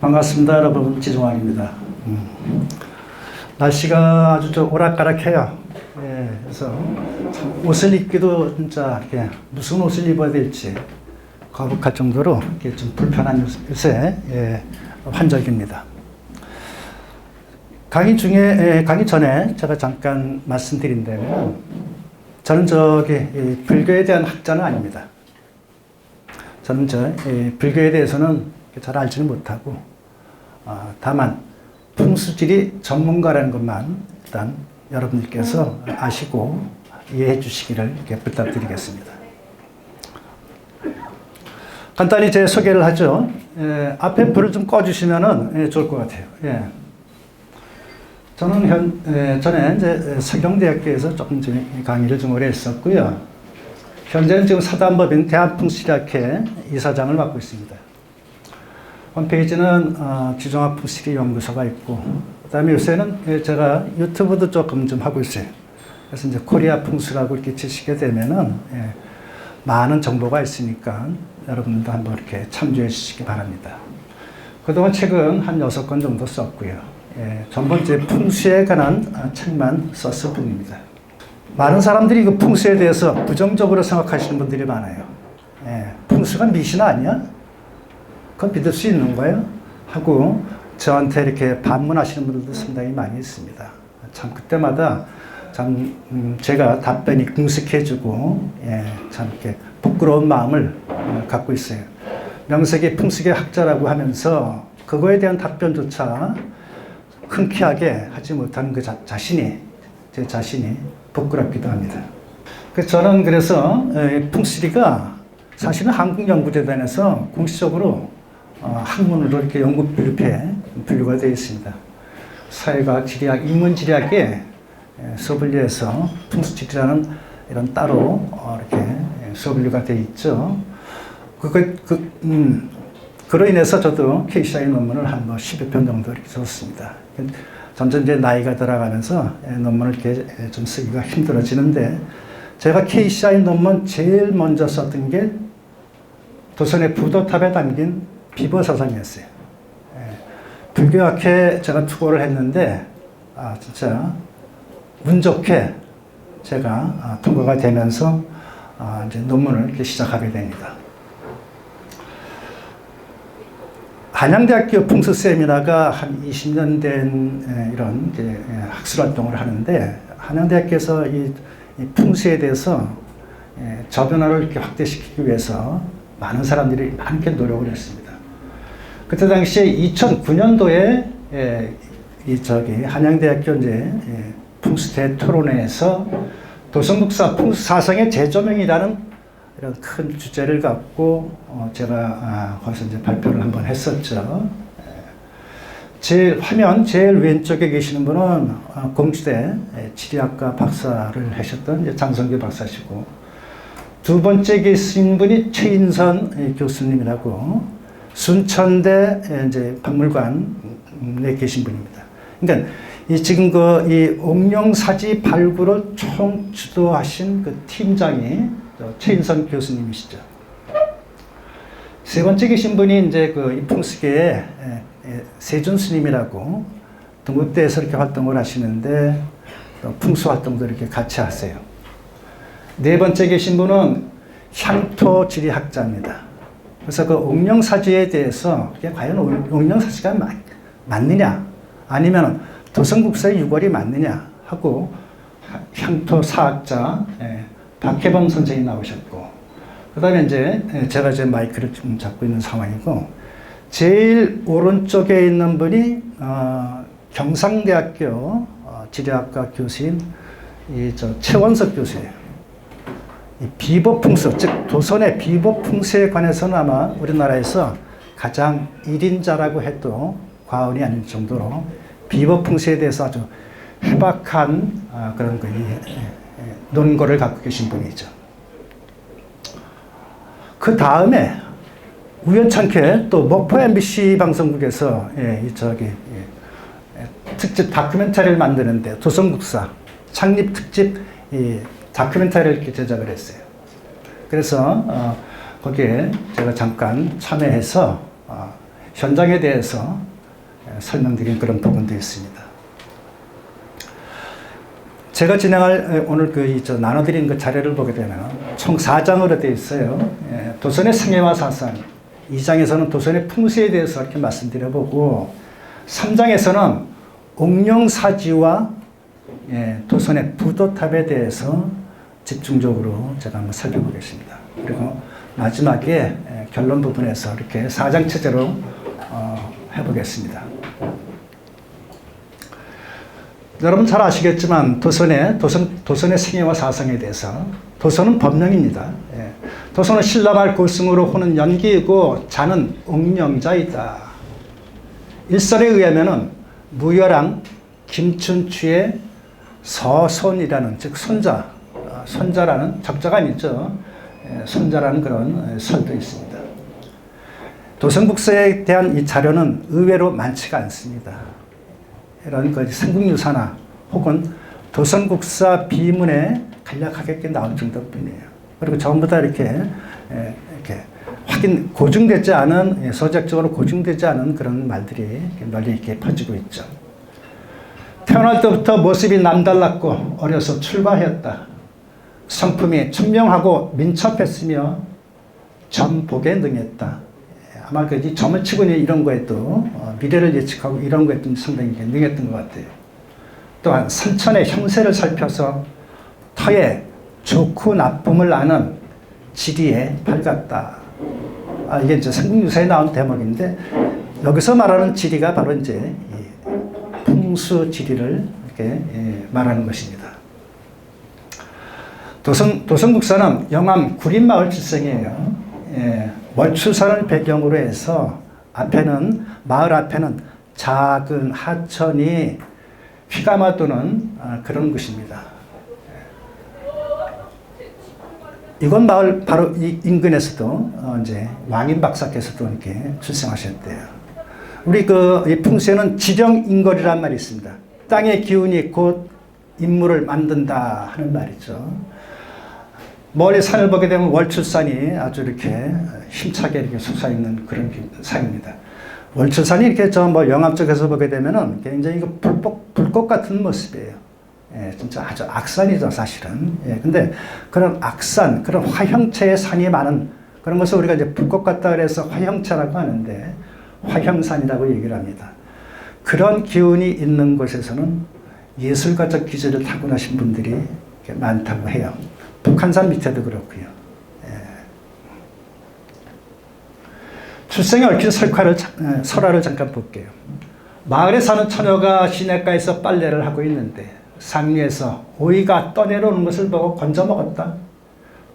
반갑습니다, 여러분. 지종환입니다. 날씨가 아주 좀 오락가락해요. 예, 그래서 참 옷을 입기도 진짜 무슨 옷을 입어야 될지 거북할 정도로 이렇게 좀 불편한 요새 환절기입니다. 강의 전에 제가 잠깐 말씀드린다면 저는 불교에 대한 학자는 아닙니다. 저는 불교에 대해서는 잘 알지는 못하고 다만 풍수지리 전문가라는 것만 일단 여러분들께서 아시고 이해해 주시기를 이렇게 부탁드리겠습니다. 간단히 제 소개를 하죠. 앞에 불을 좀 꺼주시면 좋을 것 같아요. 저는 전에 이제 서경대학교에서 조금 강의를 좀 오래 했었고요. 현재는 지금 사단법인 대한풍수리학회 이사장을 맡고 있습니다. 홈페이지는 지종환풍수리 연구소가 있고, 그 다음에 요새는 제가 유튜브도 조금 좀 하고 있어요. 그래서 이제 코리아 풍수라고 이렇게 치시게 되면은 많은 정보가 있으니까 여러분도 한번 이렇게 참조해 주시기 바랍니다. 그동안 책은 한 6권 정도 썼고요. 전번째 풍수에 관한 책만 썼을 뿐입니다. 많은 사람들이 그 풍수에 대해서 부정적으로 생각하시는 분들이 많아요. 풍수가 미신 아니야? 그건 믿을 수 있는 거예요? 하고 저한테 이렇게 반문하시는 분들도 상당히 많이 있습니다. 참 그때마다 참 제가 답변이 궁색해지고 참 이렇게 부끄러운 마음을 갖고 있어요. 명색이 풍수계 학자라고 하면서 그거에 대한 답변조차 흔쾌하게 하지 못하는 제 자신이 부끄럽기도 합니다. 저는 그래서 풍수리가 사실은 한국연구재단에서 공식적으로 학문으로 이렇게 연구분류에 분류가 되어 있습니다. 사회과학, 지리학, 인문지리학에 수업을 위해서 풍수지리라는 이런 따로 이렇게 수업분류가 되어 있죠. 그로 인해서 저도 KCI 논문을 한 10여 편 정도 이렇게 썼습니다. 점점 이제 나이가 들어가면서 논문을 이렇게 좀 쓰기가 힘들어지는데, 제가 KCI 논문 제일 먼저 썼던 게 도선의 부도탑에 담긴 비버사상이었어요. 불교학회 제가 투고를 했는데, 진짜 운 좋게 제가 통과가 되면서 이제 논문을 이렇게 시작하게 됩니다. 한양대학교 풍수 세미나가 한 20년 된 이런 학술 활동을 하는데, 한양대학교에서 이 풍수에 대해서 저변화를 이렇게 확대시키기 위해서 많은 사람들이 많게 노력을 했습니다. 그때 당시에 2009년도에 한양대학교 풍수대 토론회에서 도성국사 풍수 사성의 재조명이라는 이런 큰 주제를 갖고 제가 거기서 이제 발표를 한번 했었죠. 화면 제일 왼쪽에 계시는 분은 공주대 지리학과 박사를 하셨던 장성규 박사시고, 두 번째 계신 분이 최인선 교수님이라고 순천대 박물관에 계신 분입니다. 그러니까 지금 이 옥룡사지 발굴을 총 주도하신 그 팀장이 최인선 교수님이시죠. 세 번째 계신 분이 이제 이 풍수계의 세준 스님이라고 동국대에서 이렇게 활동을 하시는데 풍수 활동도 이렇게 같이 하세요. 네 번째 계신 분은 향토지리학자입니다. 그래서 그 옥룡사지에 대해서 과연 옥룡사지가 맞느냐, 아니면 도성국사의 유골이 맞느냐 하고 향토사학자 박혜범 선생이 나오셨고, 그 다음에 이제 제가 마이크를 좀 잡고 있는 상황이고, 제일 오른쪽에 있는 분이 경상대학교 지리학과 교수인 최원석 교수예요. 이 비법풍수, 즉 도선의 비법풍수에 관해서는 아마 우리나라에서 가장 1인자라고 해도 과언이 아닐 정도로 비법풍수에 대해서 아주 해박한 그런 논거를 갖고 계신 분이죠. 그 다음에 우연찮게 또 목포 MBC 방송국에서 특집 다큐멘터리를 만드는데 도성국사 창립 특집 다큐멘터리를 이렇게 제작을 했어요. 그래서 거기에 제가 잠깐 참여해서 현장에 대해서 설명드린 그런 부분도 있습니다. 제가 진행할 오늘 나눠드린 그 자료를 보게 되면 총 4장으로 되어 있어요. 도선의 생애와 사상, 2장에서는 도선의 풍수에 대해서 이렇게 말씀드려보고 3장에서는 옥룡사지와 도선의 부도탑에 대해서 집중적으로 제가 한번 살펴보겠습니다. 그리고 마지막에 결론 부분에서 이렇게 4장 체제로 해보겠습니다. 여러분 잘 아시겠지만 도선의 생애와 사상에 대해서 도선은 법령입니다. 도선은 신라말 고승으로 호는 연기이고 자는 옥령자이다. 일설에 의하면은 무열왕 김춘추의 서손이라는 즉 손자라는 적자가 아니죠. 손자라는 그런 설도 있습니다. 도선국사에 대한 이 자료는 의외로 많지가 않습니다. 이런 삼국유사나 혹은 도선국사 비문에 간략하게 나올 정도뿐이에요. 그리고 전부 다 이렇게 고증되지 않은, 서적적으로 고증되지 않은 그런 말들이 널리 이렇게 퍼지고 있죠. 태어날 때부터 모습이 남달랐고 어려서 출가하였다. 성품이 천명하고 민첩했으며 점복에 능했다. 아마 점을 치고 이런 거에도 미래를 예측하고 이런 거에도 상당히 능했던 것 같아요. 또한 삼천의 형세를 살펴서 터의 좋고 나쁨을 아는 지리에 밝았다. 이게 이제 삼국유사에 나온 대목인데 여기서 말하는 지리가 바로 이제 풍수 지리를 이렇게 말하는 것입니다. 도선국사는 영암 구림마을 출생이에요. 월출산을 배경으로 해서 마을 앞에는 작은 하천이 휘감아 도는 그런 곳입니다. 이건 마을 바로 이 인근에서도 이제 왕인 박사께서도 이렇게 출생하셨대요. 우리 이 풍수에는 지령인걸이라는 말이 있습니다. 땅의 기운이 곧 인물을 만든다 하는 말이죠. 멀리 산을 보게 되면 월출산이 아주 이렇게 힘차게 이렇게 솟아있는 그런 산입니다. 월출산이 이렇게 영암 쪽에서 보게 되면은 굉장히 불꽃 같은 모습이에요. 진짜 아주 악산이죠, 사실은. 근데 그런 악산, 그런 화형체의 산이 많은 그런 것을 우리가 이제 불꽃 같다 그래서 화형체라고 하는데 화형산이라고 얘기를 합니다. 그런 기운이 있는 곳에서는 예술가적 기질을 타고나신 분들이 많다고 해요. 북한산 밑에도 그렇고요. 출생에 얽힌 설화를 잠깐 볼게요. 마을에 사는 처녀가 시냇가에서 빨래를 하고 있는데 상류에서 오이가 떠내려오는 것을 보고 건져 먹었다.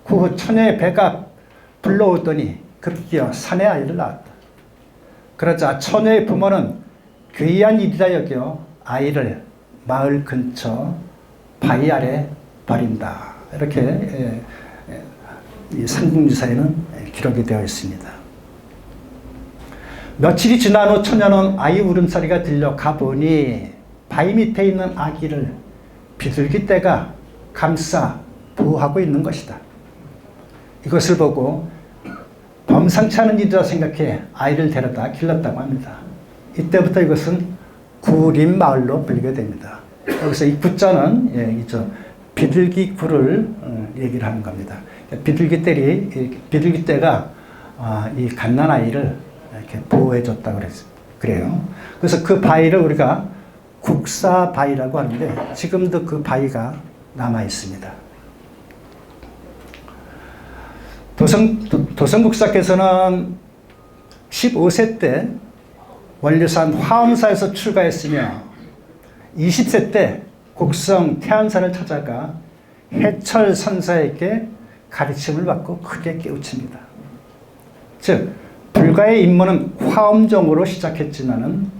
그 후 처녀의 배가 불러오더니 급기어 산에 아이를 낳았다. 그러자 처녀의 부모는 괴이한 일이라 여겨 아이를 마을 근처 바위 아래 버린다. 이렇게 이 삼국유사에는 기록이 되어 있습니다. 며칠이 지난 후 처녀는 아이 울음소리가 들려 가보니 바위 밑에 있는 아기를 비둘기떼가 감싸 보호하고 있는 것이다. 이것을 보고 범상치 않은 일이라 생각해 아이를 데려다 길렀다고 합니다. 이때부터 이것은 구림마을로 불리게 됩니다. 여기서 이 구자는 비둘기구를 얘기를 하는 겁니다. 비둘기떼가 이 갓난아이를 이렇게 보호해줬다고 그래요. 그래서 그 바위를 우리가 국사바위라고 하는데 지금도 그 바위가 남아 있습니다. 도선국사께서는 15세 때 원류산 화엄사에서 출가했으며 20세 때 곡성 태안산을 찾아가 해철 선사에게 가르침을 받고 크게 깨우칩니다. 즉 불가의 임무는 화엄정으로 시작했지만은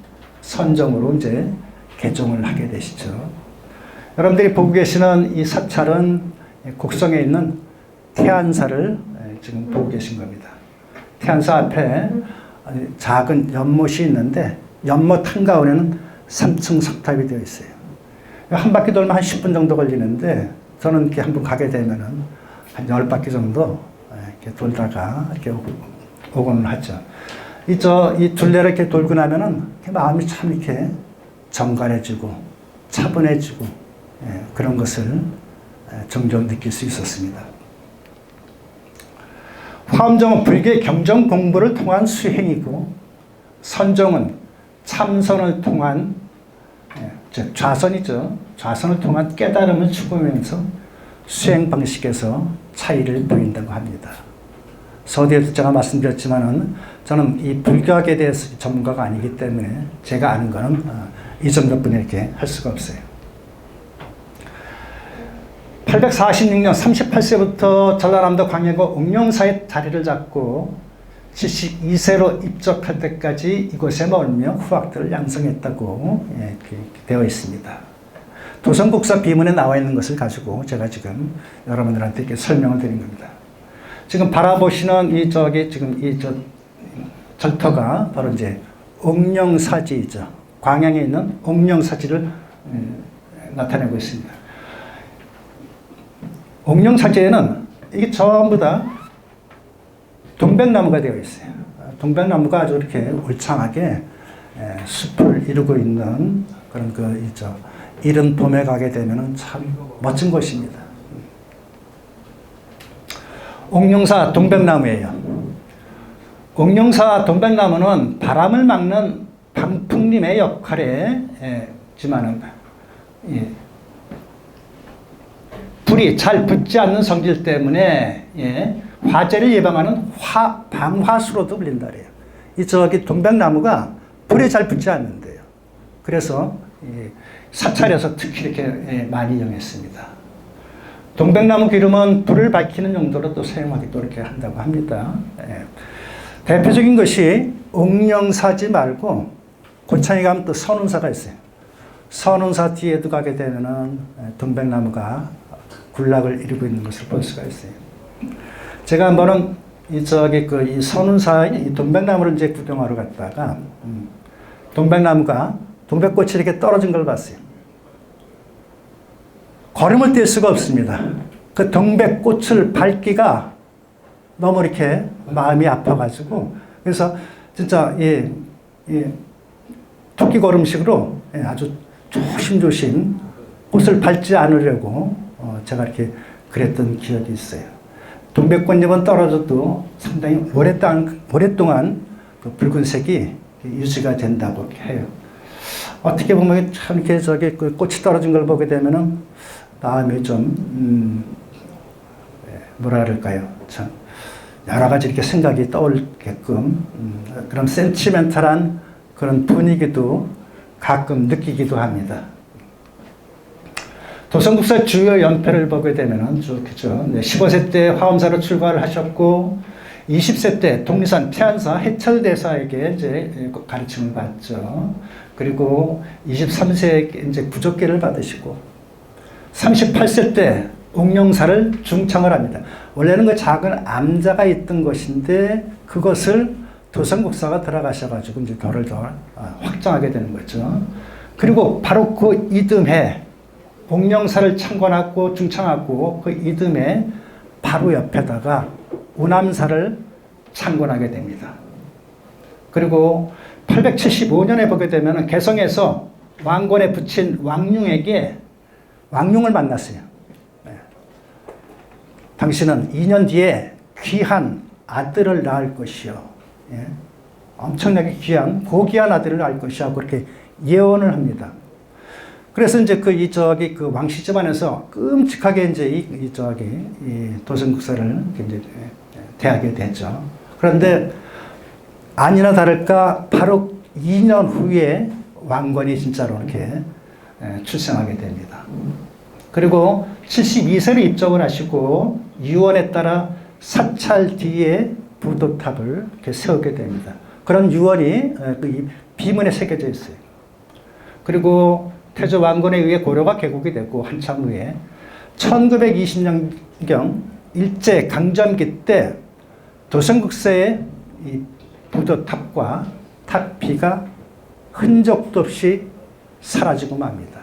선정으로 이제 개종을 하게 되시죠. 여러분들이 보고 계시는 이 사찰은 곡성에 있는 태안사를 지금 보고 계신 겁니다. 태안사 앞에 작은 연못이 있는데 연못 한가운데는 3층 석탑이 되어 있어요. 한 바퀴 돌면 한 10분 정도 걸리는데 저는 이렇게 한 번 가게 되면은 한 10바퀴 정도 이렇게 돌다가 이렇게 오곤 하죠. 이 둘레를 이렇게 돌고 나면은 마음이 참 이렇게 정갈해지고 차분해지고 그런 것을 종종 느낄 수 있었습니다. 화엄정은 불교의 경전 공부를 통한 수행이고 선정은 참선을 통한 즉 좌선이죠. 좌선을 통한 깨달음을 추구하면서 수행 방식에서 차이를 보인다고 합니다. 서두에도 제가 말씀드렸지만은 저는 이 불교학에 대해서 전문가가 아니기 때문에 제가 아는 거는 이 정도뿐이렇게 할 수가 없어요. 846년 38세부터 전라남도 광양과 옥룡사에 자리를 잡고 72세로 입적할 때까지 이곳에 머물며 후학들을 양성했다고 되어 있습니다. 도성국사 비문에 나와 있는 것을 가지고 제가 지금 여러분들한테 이렇게 설명을 드린 겁니다. 지금 바라보시는 지금 절터가 바로 이제 옥룡사지이죠. 광양에 있는 옥룡사지를 나타내고 있습니다. 옥룡사지에는 이게 전부 다 동백나무가 되어 있어요. 동백나무가 아주 이렇게 울창하게 숲을 이루고 있는 그런 이른 봄에 가게 되면은 참 멋진 곳입니다. 옥룡사 동백나무예요. 옥룡사 동백나무는 바람을 막는 방풍림의 역할에 지만은 불이 잘 붙지 않는 성질 때문에 화재를 예방하는 방화수로도 불린다 그래요. 동백나무가 불에 잘 붙지 않는데요. 그래서 사찰에서 특히 이렇게 많이 이용했습니다. 동백나무 기름은 불을 밝히는 용도로 또 사용하기도 이렇게 한다고 합니다. 대표적인 것이 옥룡사지 말고 고창에 가면 또 선운사가 있어요. 선운사 뒤에도 가게 되면은 동백나무가 군락을 이루고 있는 것을 볼 수가 있어요. 제가 한 번은 이 선운사 이 동백나무를 이제 구경하러 갔다가 동백나무가 동백꽃이 이렇게 떨어진 걸 봤어요. 걸음을 뗄 수가 없습니다. 그 동백꽃을 밟기가 너무 이렇게 마음이 아파가지고 그래서 진짜 토끼 걸음식으로 아주 조심조심 꽃을 밟지 않으려고 제가 이렇게 그랬던 기억이 있어요. 동백꽃잎은 떨어져도 상당히 오랫동안 그 붉은색이 유지가 된다고 해요. 어떻게 보면 참 이렇게 그 꽃이 떨어진 걸 보게 되면은 마음이 좀 뭐라 그럴까요? 참 여러 가지 이렇게 생각이 떠올게끔 그런 센티멘탈한 그런 분위기도 가끔 느끼기도 합니다. 도성국사 주요 연패를 보게 되면은 그죠. 15세 때 화엄사로 출가를 하셨고 20세 때 독리산 태안사 해철대사에게 이제 가르침을 받죠. 그리고 23세에 이제 부적계를 받으시고 38세 때 옥룡사를 중창을 합니다. 원래는 그 작은 암자가 있던 것인데 그것을 도성국사가 들어가셔가지고 이제 덜을 더 확장하게 되는 거죠. 그리고 바로 그 이듬해 옥룡사를 창건하고 중창하고 그 이듬해 바로 옆에다가 우남사를 창건하게 됩니다. 그리고 875년에 보게 되면 개성에서 왕권에 붙인 왕룡에게 왕룡을 만났어요. 당신은 2년 뒤에 귀한 아들을 낳을 것이요. 엄청나게 귀한 고귀한 아들을 낳을 것이야. 그렇게 예언을 합니다. 그래서 이제 그 왕씨 집안에서 끔찍하게 이제 이 도성국사를 이제 대하게 되죠. 그런데 아니나 다를까 바로 2년 후에 왕건이 진짜로 이렇게 출생하게 됩니다. 그리고 72세로 입적을 하시고 유언에 따라 사찰 뒤에 부도탑을 이렇게 세우게 됩니다. 그런 유언이 비문에 새겨져 있어요. 그리고 태조 왕건에 의해 고려가 개국이 되고 한참 후에 1920년경 일제 강점기 때 도성국사의 이 부도탑과 탑비가 흔적도 없이 사라지고 맙니다.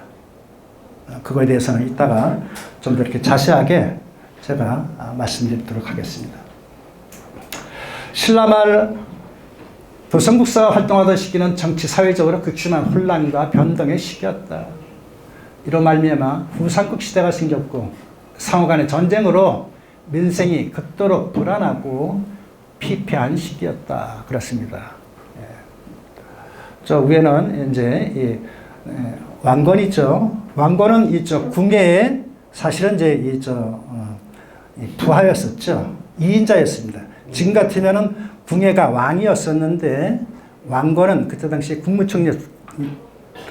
그거에 대해서는 이따가 좀 더 이렇게 자세하게 제가 말씀드리도록 하겠습니다. 신라말 도성국사가 활동하던 시기는 정치 사회적으로 극심한 혼란과 변동의 시기였다. 이로 말미암아 후삼국 시대가 생겼고 상호 간의 전쟁으로 민생이 극도로 불안하고 피폐한 시기였다. 그렇습니다. 저 위에는 이제 이 왕건이죠. 왕건은 이쪽 궁예에 사실은 이제 이 부하였었죠. 2인자였습니다. 지금 같으면은 궁예가 왕이었었는데 왕건은 그때 당시 국무총리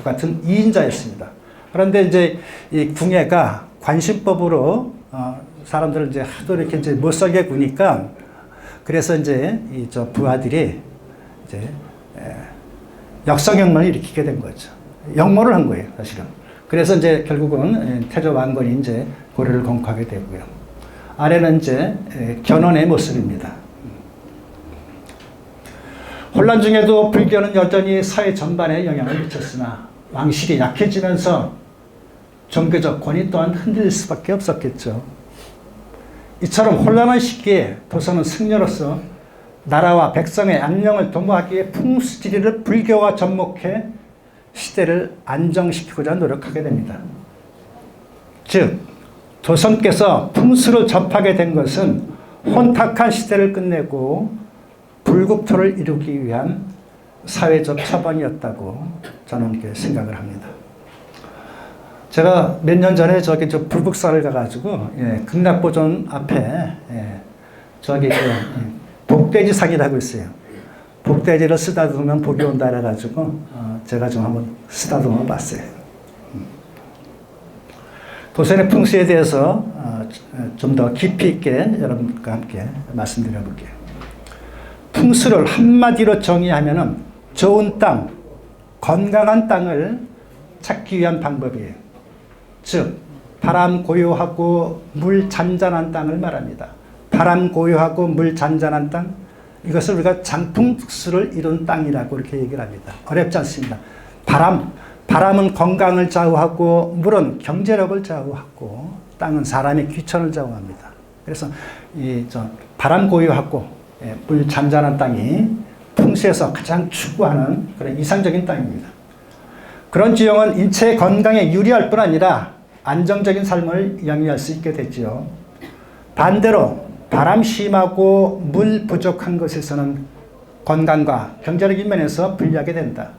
같은 2인자였습니다. 그런데 이제 이 궁예가 관심법으로 사람들을 이제 하도 이렇게 이제 못 살게 구니까 그래서 이제 이 부하들이 이제 역성영문을 일으키게 된 거죠. 역모를 한 거예요, 사실은. 그래서 이제 결국은 태조 왕건이 이제 고려를 건국하게 되고요. 아래는 이제 견훤의 모습입니다. 혼란 중에도 불교는 여전히 사회 전반에 영향을 미쳤으나 왕실이 약해지면서 종교적 권위 또한 흔들릴 수밖에 없었겠죠. 이처럼 혼란한 시기에 도선은 승려로서 나라와 백성의 안녕을 도모하기 위해 풍수지리를 불교와 접목해 시대를 안정시키고자 노력하게 됩니다. 즉 조선께서 풍수를 접하게 된 것은 혼탁한 시대를 끝내고 불국토를 이루기 위한 사회적 처방이었다고 저는 이렇게 생각을 합니다. 제가 몇 년 전에 저기 불국사를 가가지고 극락보존 앞에 저기 복돼지상이라고 있어요. 복돼지를 쓰다듬으면 복이 온다 그래가지고 제가 좀 한번 쓰다듬어 봤어요. 도선의 풍수에 대해서 좀 더 깊이 있게 여러분과 함께 말씀드려 볼게요. 풍수를 한마디로 정의하면은 좋은 땅, 건강한 땅을 찾기 위한 방법이에요. 즉 바람 고요하고 물 잔잔한 땅을 말합니다. 바람 고요하고 물 잔잔한 땅, 이것을 우리가 장풍수를 이룬 땅이라고 이렇게 얘기를 합니다. 어렵지 않습니다. 바람은 건강을 좌우하고 물은 경제력을 좌우하고 땅은 사람의 귀천을 좌우합니다. 그래서 바람 고요하고 물 잔잔한 땅이 풍수에서 가장 추구하는 그런 이상적인 땅입니다. 그런 지형은 인체 건강에 유리할 뿐 아니라 안정적인 삶을 영위할 수 있게 되지요. 반대로 바람 심하고 물 부족한 곳에서는 건강과 경제적인 면에서 불리하게 된다.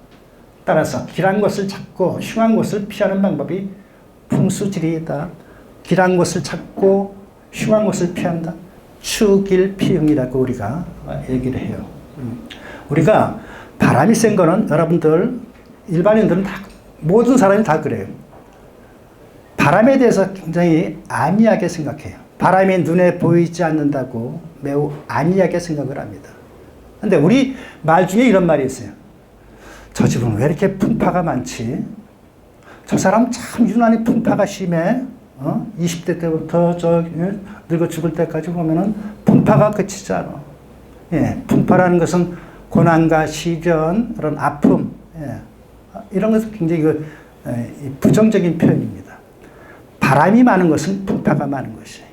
따라서 길한 곳을 찾고 흉한 곳을 피하는 방법이 풍수지리이다. 길한 곳을 찾고 흉한 곳을 피한다. 추길피응이라고 우리가 얘기를 해요. 우리가 바람이 센 거는 여러분들 일반인들은 다 모든 사람이 다 그래요. 바람에 대해서 굉장히 안이하게 생각해요. 바람이 눈에 보이지 않는다고 매우 안이하게 생각을 합니다. 근데 우리 말 중에 이런 말이 있어요. 저 집은 왜 이렇게 풍파가 많지? 저 사람 참 유난히 풍파가 심해. 20대 때부터 늙어 죽을 때까지 보면은 풍파가 그치지 않아. 풍파라는 것은 고난과 시련, 그런 아픔, 이런 것은 굉장히 부정적인 표현입니다. 바람이 많은 것은 풍파가 많은 것이에요.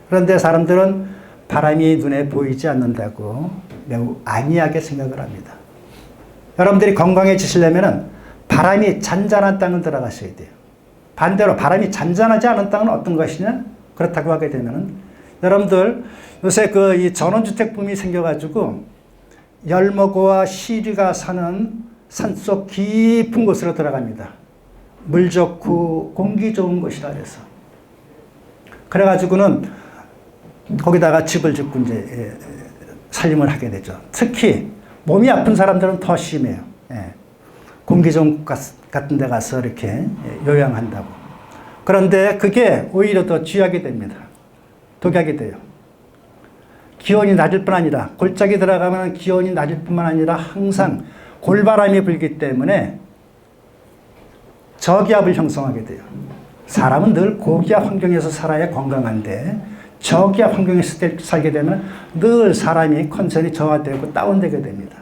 그런데 사람들은 바람이 눈에 보이지 않는다고 매우 안이하게 생각을 합니다. 여러분들이 건강해지시려면 바람이 잔잔한 땅을 들어가셔야 돼요. 반대로 바람이 잔잔하지 않은 땅은 어떤 것이냐? 그렇다고 하게 되면 여러분들 요새 이 전원주택 붐이 생겨가지고 열목어와 시리가 사는 산속 깊은 곳으로 들어갑니다. 물 좋고 공기 좋은 곳이라 그래서. 그래가지고는 거기다가 집을 짓고 이제 살림을 하게 되죠. 특히 몸이 아픈 사람들은 더 심해요. 공기 좋은 곳 같은 데 가서 이렇게 요양한다고. 그런데 그게 오히려 더 쥐약이 됩니다. 독약이 돼요. 기온이 낮을 뿐 아니라 골짜기 들어가면 기온이 낮을 뿐만 아니라 항상 골바람이 불기 때문에 저기압을 형성하게 돼요. 사람은 늘 고기압 환경에서 살아야 건강한데 저기압 환경에서 살게 되면 늘 사람이 컨디션이 저하되고 다운되게 됩니다.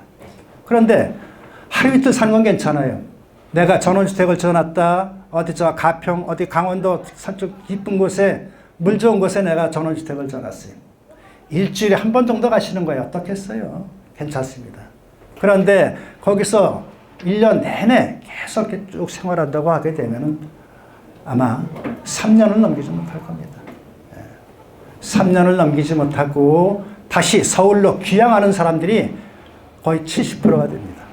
그런데 하루 이틀 사는 건 괜찮아요. 내가 전원주택을 지어놨다. 어디 가평, 어디 강원도 산쪽 깊은 곳에 물 좋은 곳에 내가 전원주택을 지어놨어요. 일주일에 한 번 정도 가시는 거예요. 어떻겠어요? 괜찮습니다. 그런데 거기서 1년 내내 계속 이렇게 쭉 생활한다고 하게 되면은 아마 3년을 넘기지 못할 겁니다. 3년을 넘기지 못하고 다시 서울로 귀향하는 사람들이 거의 70%가 됩니다.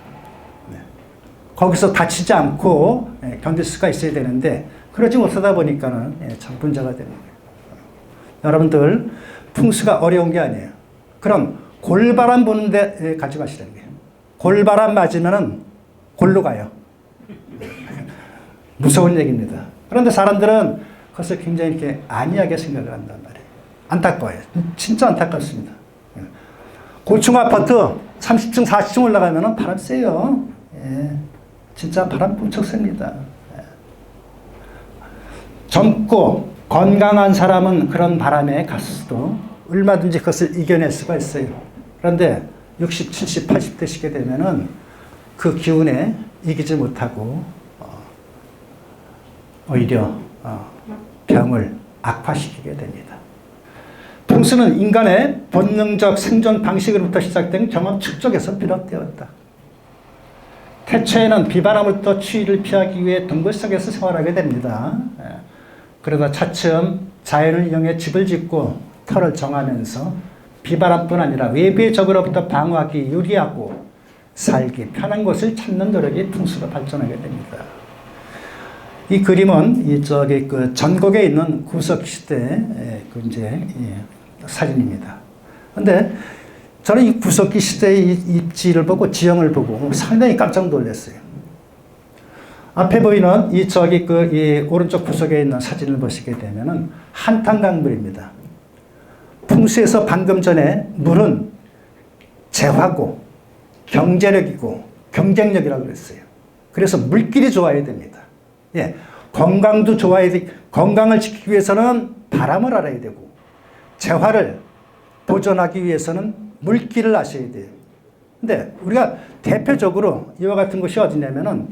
거기서 다치지 않고 견딜 수가 있어야 되는데 그러지 못하다 보니까는 참 문제가 됩니다. 여러분들 풍수가 어려운 게 아니에요. 그럼 골바람 부는 데 가지 마시라는 거예요. 골바람 맞으면은 골로 가요. 무서운 얘기입니다. 그런데 사람들은 그것을 굉장히 이렇게 안이하게 생각을 한단 말이에요. 안타까워요. 진짜 안타깝습니다. 고층 아파트 30층, 40층 올라가면은 바람 세요. 진짜 바람 엄청 셉니다. 젊고 건강한 사람은 그런 바람에 갔어도 얼마든지 그것을 이겨낼 수가 있어요. 그런데 60, 70, 80대 시게 되면은 그 기운에 이기지 못하고 오히려 병을 악화시키게 됩니다. 풍수는 인간의 본능적 생존 방식으로부터 시작된 경험 축적에서 비롯되었다. 태초에는 비바람으로부터 추위를 피하기 위해 동굴 속에서 생활하게 됩니다. 그러다 차츰 자연을 이용해 집을 짓고 터를 정하면서 비바람뿐 아니라 외부의 적으로부터 방어하기 유리하고 살기 편한 곳을 찾는 노력이 풍수로 발전하게 됩니다. 이 그림은 그 전국에 있는 구석시대 사진입니다. 그런데 저는 이 구석기 시대의 입지를 보고 지형을 보고 상당히 깜짝 놀랐어요. 앞에 보이는 이 오른쪽 구석에 있는 사진을 보시게 되면은 한탄강물입니다. 풍수에서 방금 전에 물은 재화고 경제력이고 경쟁력이라고 그랬어요. 그래서 물길이 좋아야 됩니다. 건강도 좋아야 돼. 건강을 지키기 위해서는 바람을 알아야 되고 재화를 보존하기 위해서는 물길을 아셔야 돼요. 근데 우리가 대표적으로 이와 같은 곳이 어디냐면은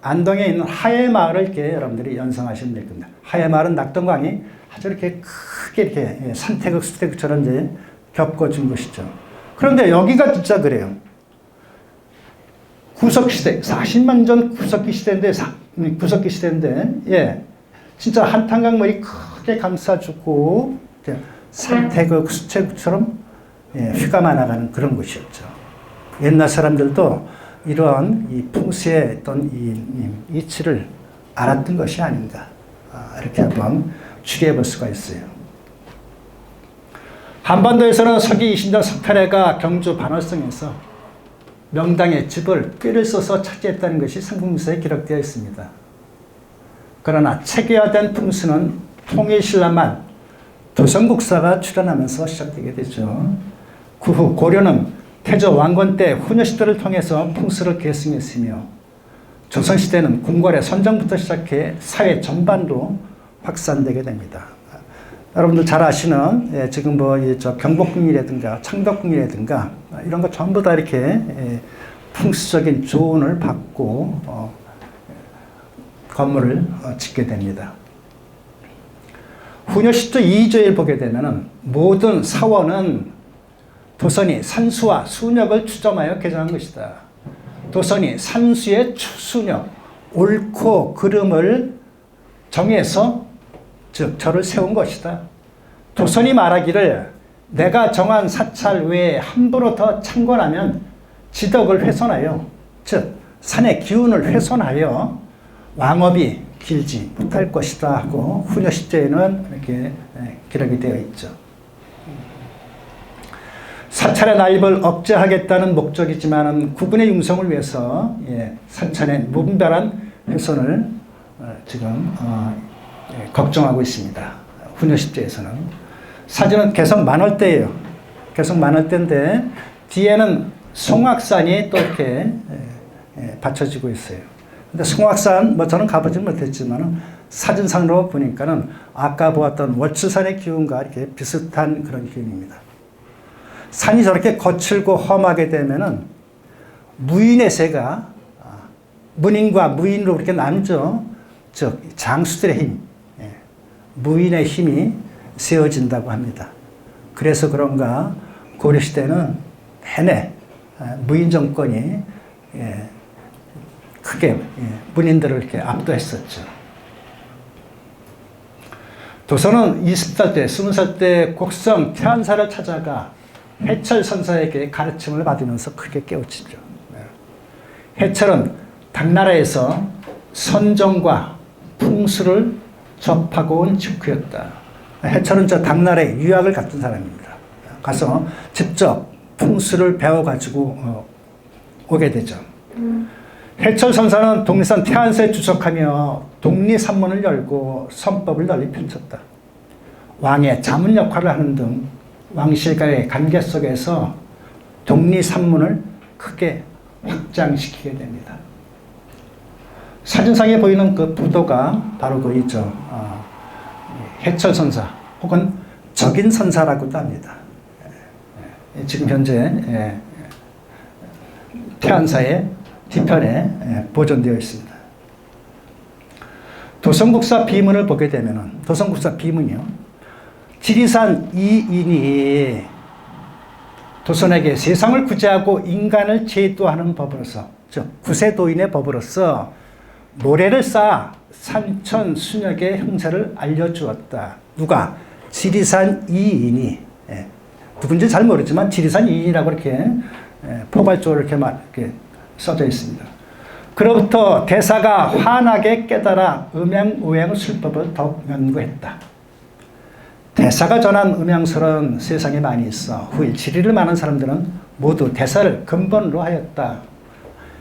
안동에 있는 하회마을을 이렇게 여러분들이 연상하시면 될 겁니다. 하회마을은 낙동강이 아주 이렇게 크게 이렇게 산태극, 수태극처럼 이제 겪어준 곳이죠. 그런데 여기가 진짜 그래요. 구석시대, 40만 전 구석기 시대인데, 진짜 한탄강물이 크게 감싸주고, 산태극, 수태극처럼 휘가 많아가는 그런 곳이었죠. 옛날 사람들도 이러한 이 풍수의 어떤 이 이치를 알았던 것이 아닌가. 이렇게 한번 추리해 볼 수가 있어요. 한반도에서는 서기 20년 석탈해가 경주 반월성에서 명당의 집을 꾀를 써서 차지했다는 것이 삼국지에 기록되어 있습니다. 그러나 체계화된 풍수는 통일신라만 도성국사가 출현하면서 시작되게 되죠. 그 후 고려는 태조 왕건 때 후녀시대를 통해서 풍수를 계승했으며 조선시대는 궁궐의 선정부터 시작해 사회 전반으로 확산되게 됩니다. 여러분들 잘 아시는 지금 경복궁이라든가 창덕궁이라든가 이런 거 전부 다 이렇게 풍수적인 조언을 받고 건물을 짓게 됩니다. 후녀시조 2조에 보게 되면 모든 사원은 도선이 산수와 수력을 추점하여 개정한 것이다. 도선이 산수의 수력, 옳고 그름을 정해서 즉 절을 세운 것이다. 도선이 말하기를 내가 정한 사찰 외에 함부로 더 창건하면 지덕을 훼손하여 즉 산의 기운을 훼손하여 왕업이 길지 못할 것이다 하고 후녀시조에는 이렇게 기록이 되어 있죠. 사찰의 나입을 억제하겠다는 목적이지만 국군의 융성을 위해서 사찰의 무분별한 훼손을 지금 걱정하고 있습니다. 후녀시조에서는. 사진은 개성 만월대예요. 개성 만월대인데 뒤에는 송악산이 또 이렇게 받쳐지고 있어요. 근데 송악산 저는 가보지는 못했지만 사진상으로 보니까는 아까 보았던 월추산의 기운과 이렇게 비슷한 그런 기운입니다. 산이 저렇게 거칠고 험하게 되면은 무인의 세가 문인과 무인으로 그렇게 나누죠. 즉 장수들의 힘, 무인의 힘이 세워진다고 합니다. 그래서 그런가 고려시대는 내내 무인 정권이 크게 문인들을 이렇게 압도했었죠. 도선은 20살 때, 20살 때 곡성 태안사를 찾아가 해철 선사에게 가르침을 받으면서 크게 깨우치죠. 해철은 당나라에서 선정과 풍수를 접하고 온 직후였다. 해철은 저 당나라에 유학을 갔던 사람입니다. 가서 직접 풍수를 배워가지고 오게 되죠. 해철 선사는 독립선 태안사에 주석하며 독립산문을 열고 선법을 널리 펼쳤다. 왕의 자문 역할을 하는 등 왕실과의 관계 속에서 독립산문을 크게 확장시키게 됩니다. 사진상에 보이는 그 부도가 바로 그 있죠. 해철 선사 혹은 적인 선사라고도 합니다. 지금 현재 태안사의 뒤편에 보존되어 있습니다. 도성국사 비문을 보게 되면은 도성국사 비문이요. 지리산 이인이 도선에게 세상을 구제하고 인간을 제도하는 법으로서, 즉 구세도인의 법으로서 모래를 쌓아 산천 순역의 형세를 알려주었다. 누가? 지리산 이인이. 누군지 잘 모르지만 지리산 이인이라고 이렇게 포괄적으로 이렇게 써져 있습니다. 그로부터 대사가 환하게 깨달아 음양오양 술법을 더욱 연구했다. 대사가 전한 음양설은 세상에 많이 있어 후일 지리를 많은 사람들은 모두 대사를 근본으로 하였다.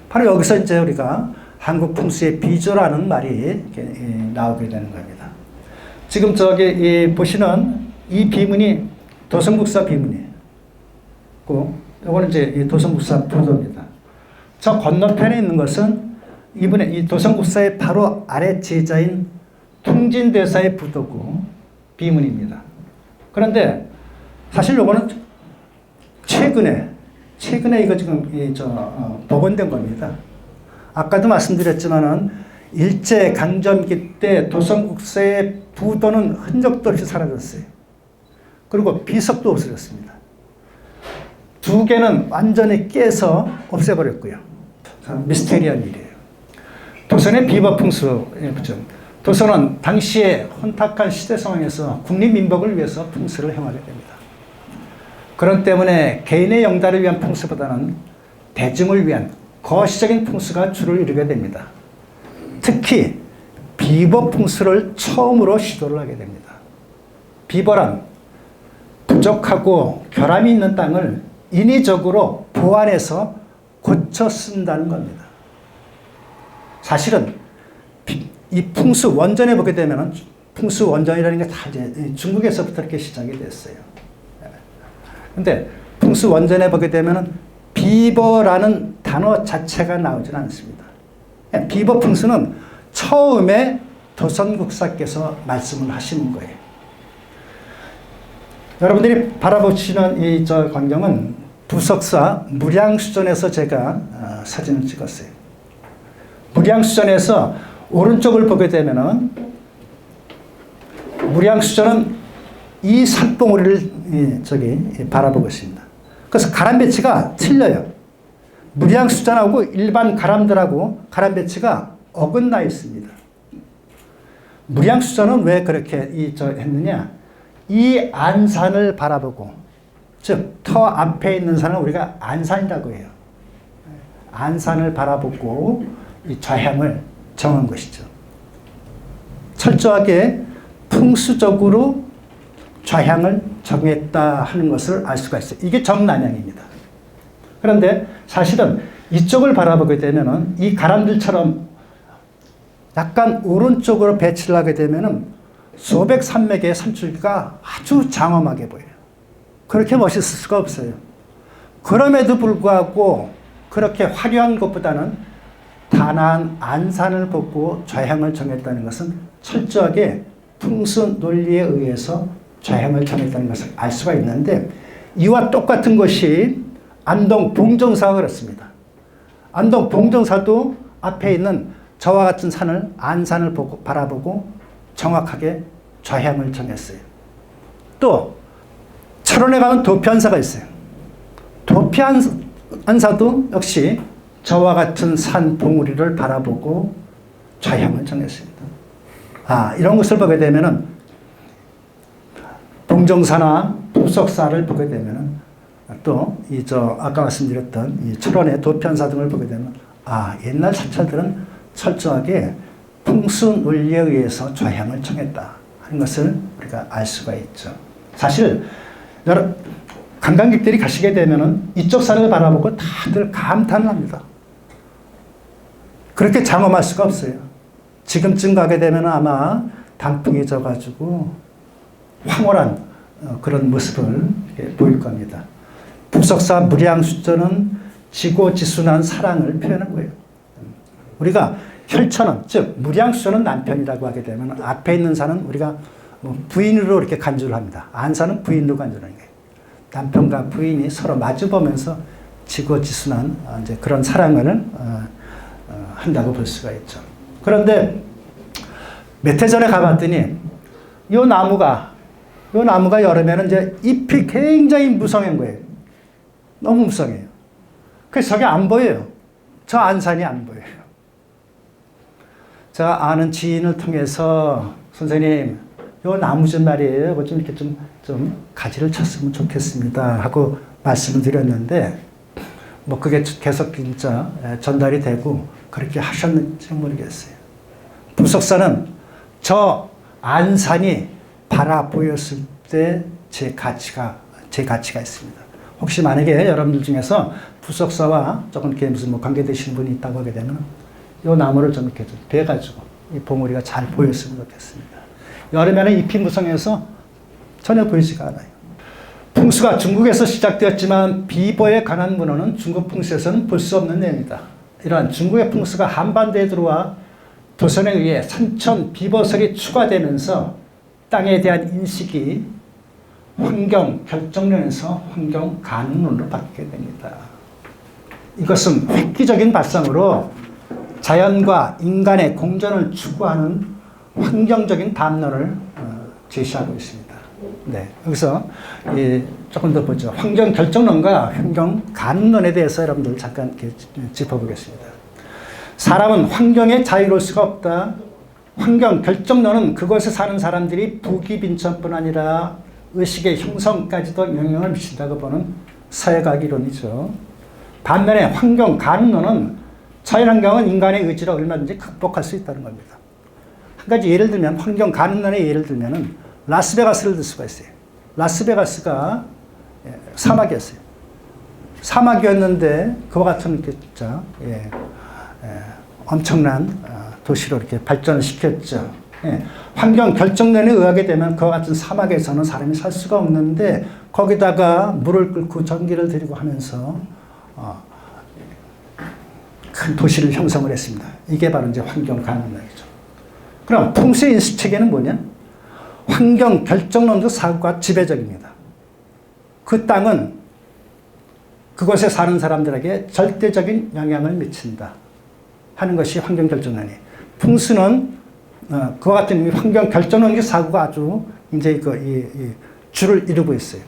바로 여기서 이제 우리가 한국 풍수의 비조라는 말이 나오게 되는 겁니다. 지금 저기 보시는 이 비문이 도성국사 비문이에요. 이거는 이제 도성국사 부도입니다. 저 건너편에 있는 것은 이분의 이 도성국사의 바로 아래 제자인 통진대사의 부도고 비문입니다. 그런데 사실 요거는 최근에 이거 지금 복원된 겁니다. 아까도 말씀드렸지만은 일제 강점기 때 도성국사의 부도는 흔적도 없이 사라졌어요. 그리고 비석도 없어졌습니다. 두 개는 완전히 깨서 없애버렸고요. 미스테리한 일이에요. 도선의 비법풍수. 도선은 당시의 혼탁한 시대 상황에서 국립민복을 위해서 풍수를 행하게 됩니다. 그런 때문에 개인의 영달을 위한 풍수보다는 대중을 위한 거시적인 풍수가 주를 이루게 됩니다. 특히 비법풍수를 처음으로 시도를 하게 됩니다. 비법란 부족하고 결함이 있는 땅을 인위적으로 보완해서 고쳐 쓴다는 겁니다. 사실은 이 풍수 원전에 보게 되면 풍수 원전이라는 게 다 이제 중국에서부터 이렇게 시작이 됐어요. 근데 풍수 원전에 보게 되면 비버라는 단어 자체가 나오진 않습니다. 비버 풍수는 처음에 도선국사께서 말씀을 하시는 거예요. 여러분들이 바라보시는 이 광경은 부석사 무량수전에서 제가 사진을 찍었어요. 무량수전에서 오른쪽을 보게 되면은 무량수전은 이 산봉우리를 바라보고 있습니다. 그래서 가람 배치가 틀려요. 무량수전하고 일반 가람들하고 가람 배치가 어긋나 있습니다. 무량수전은 왜 그렇게 했느냐? 이 안산을 바라보고, 즉 터 앞에 있는 산을 우리가 안산이라고 해요. 안산을 바라보고 이 좌향을 정한 것이죠. 철저하게 풍수적으로 좌향을 정했다 하는 것을 알 수가 있어요. 이게 정남향입니다. 그런데 사실은 이쪽을 바라보게 되면은 이 가람들처럼 약간 오른쪽으로 배치를 하게 되면은 수백 산맥의 산줄기가 아주 장엄하게 보여요. 그렇게 멋있을 수가 없어요. 그럼에도 불구하고 그렇게 화려한 것보다는 단아한 안산을 보고 좌향을 정했다는 것은 철저하게 풍수 논리에 의해서 좌향을 정했다는 것을 알 수가 있는데, 이와 똑같은 것이 안동 봉정사가 그렇습니다. 안동 봉정사도 앞에 있는 저와 같은 산을 안산을 바라보고 정확하게 좌향을 정했어요. 또 철원에 가면 도피한사가 있어요. 안사도 역시 저와 같은 산 봉우리를 바라보고 좌향을 정했습니다. 이런 것을 보게 되면은 동정사나 부석사를 보게 되면은 또 아까 말씀드렸던 이 철원의 도편사 등을 보게 되면 옛날 사찰들은 철저하게 풍수 논리에 의해서 좌향을 정했다 하는 것을 우리가 알 수가 있죠. 사실 관광객들이 가시게 되면은 이쪽 산을 바라보고 다들 감탄을 합니다. 그렇게 장엄할 수가 없어요. 지금쯤 가게 되면 아마 단풍이 져가지고 황홀한 그런 모습을 보일 겁니다. 부석사 무량수전은 지고지순한 사랑을 표현한 거예요. 우리가 혈천은, 즉 무량수전은 남편이라고 하게 되면 앞에 있는 산은 우리가 부인으로 이렇게 간주를 합니다. 안산은 부인으로 간주하는 거예요. 남편과 부인이 서로 마주보면서 지고지순한 이제 그런 사랑을 한다고 볼 수가 있죠. 그런데 몇 해 전에 가봤더니 이 나무가 여름에는 이제 잎이 굉장히 무성한 거예요. 너무 무성해요. 그래서 저게 안 보여요. 저 안산이 안 보여요. 제가 아는 지인을 통해서 선생님, 요 나무 좀 말이에요. 좀 이렇게 좀 가지를 쳤으면 좋겠습니다 하고 말씀을 드렸는데 그게 계속 진짜 전달이 되고 그렇게 하셨는지 모르겠어요. 부석사는 저 안산이 바라보였을 때 제 가치가 있습니다. 혹시 만약에 여러분들 중에서 부석사와 조금 이렇게 무슨 관계되시는 분이 있다고 하게 되면 이 나무를 좀 이렇게 베가지고 이 봉우리가 잘 보였으면 좋겠습니다. 여름에는 잎이 무성해서 전혀 보이지가 않아요. 풍수가 중국에서 시작되었지만 비보에 관한 문헌은 중국 풍수에서는 볼 수 없는 내용이다. 이러한 중국의 풍수가 한반도에 들어와 도선에 의해 산천 비보설이 추가되면서 땅에 대한 인식이 환경 결정론에서 환경 가능론으로 바뀌게 됩니다. 이것은 획기적인 발상으로 자연과 인간의 공존을 추구하는 환경적인 담론을 제시하고 있습니다. 네, 여기서 조금 더 보죠. 환경 결정론과 환경 가능론에 대해서 여러분들 잠깐 이렇게 짚어보겠습니다. 사람은 환경에 자유로울 수가 없다. 환경 결정론은 그곳에 사는 사람들이 부귀빈천뿐 아니라 의식의 형성까지도 영향을 미친다고 보는 사회과학 이론이죠. 반면에 환경 가능론은 자연환경은 인간의 의지로 얼마든지 극복할 수 있다는 겁니다. 한 가지 예를 들면 환경 가능론의 예를 들면은 라스베가스를 들 수가 있어요. 라스베가스가 사막이었어요. 사막이었는데 그와 같은 진짜 엄청난 도시로 이렇게 발전을 시켰죠. 환경 결정론에 의하게 되면 그와 같은 사막에서는 사람이 살 수가 없는데 거기다가 물을 끓고 전기를 들이고 하면서 큰 도시를 형성을 했습니다. 이게 바로 이제 환경 가능론이죠. 그럼 풍수의 인식 체계는 뭐냐? 환경 결정론적 사고가 지배적입니다. 그 땅은 그곳에 사는 사람들에게 절대적인 영향을 미친다 하는 것이 환경 결정론이에요. 풍수는 그와 같은 환경 결정론적 사고가 아주 이제 줄을 이루고 있어요.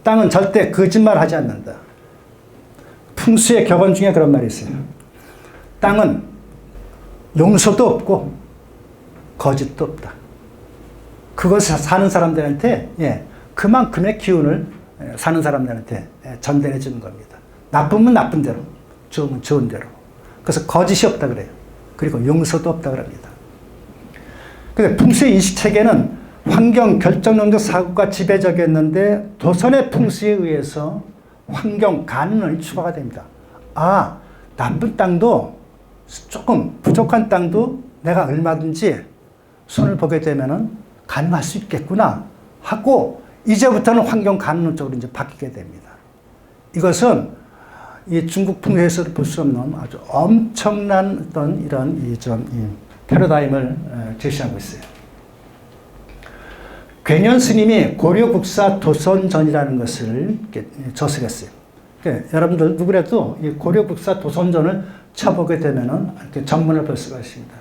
땅은 절대 거짓말하지 않는다. 풍수의 격언 중에 그런 말이 있어요. 땅은 용서도 없고 거짓도 없다. 그것을 사는 사람들한테 그만큼의 기운을 사는 사람들한테 전달해 주는 겁니다. 나쁘면 나쁜 대로, 좋으면 좋은 대로. 그래서 거짓이 없다 그래요. 그리고 용서도 없다 그럽니다. 그래서 풍수의 인식체계는 환경 결정론적 사고가 지배적이었는데 도선의 풍수에 의해서 환경 가능론이 추가가 됩니다. 나쁜 땅도 조금 부족한 땅도 내가 얼마든지 손을 보게 되면은 가능할 수 있겠구나 하고 이제부터는 환경 가능론 쪽으로 이제 바뀌게 됩니다. 이것은 이 중국 풍수에서도 볼 수 없는 아주 엄청난 어떤 이런 이 패러다임을 제시하고 있어요. 괴년 스님이 고려국사 도선전이라는 것을 저술했어요. 그러니까 여러분들 누구라도 이 고려국사 도선전을 쳐보게 되면은 이렇게 전문을 볼 수가 있습니다.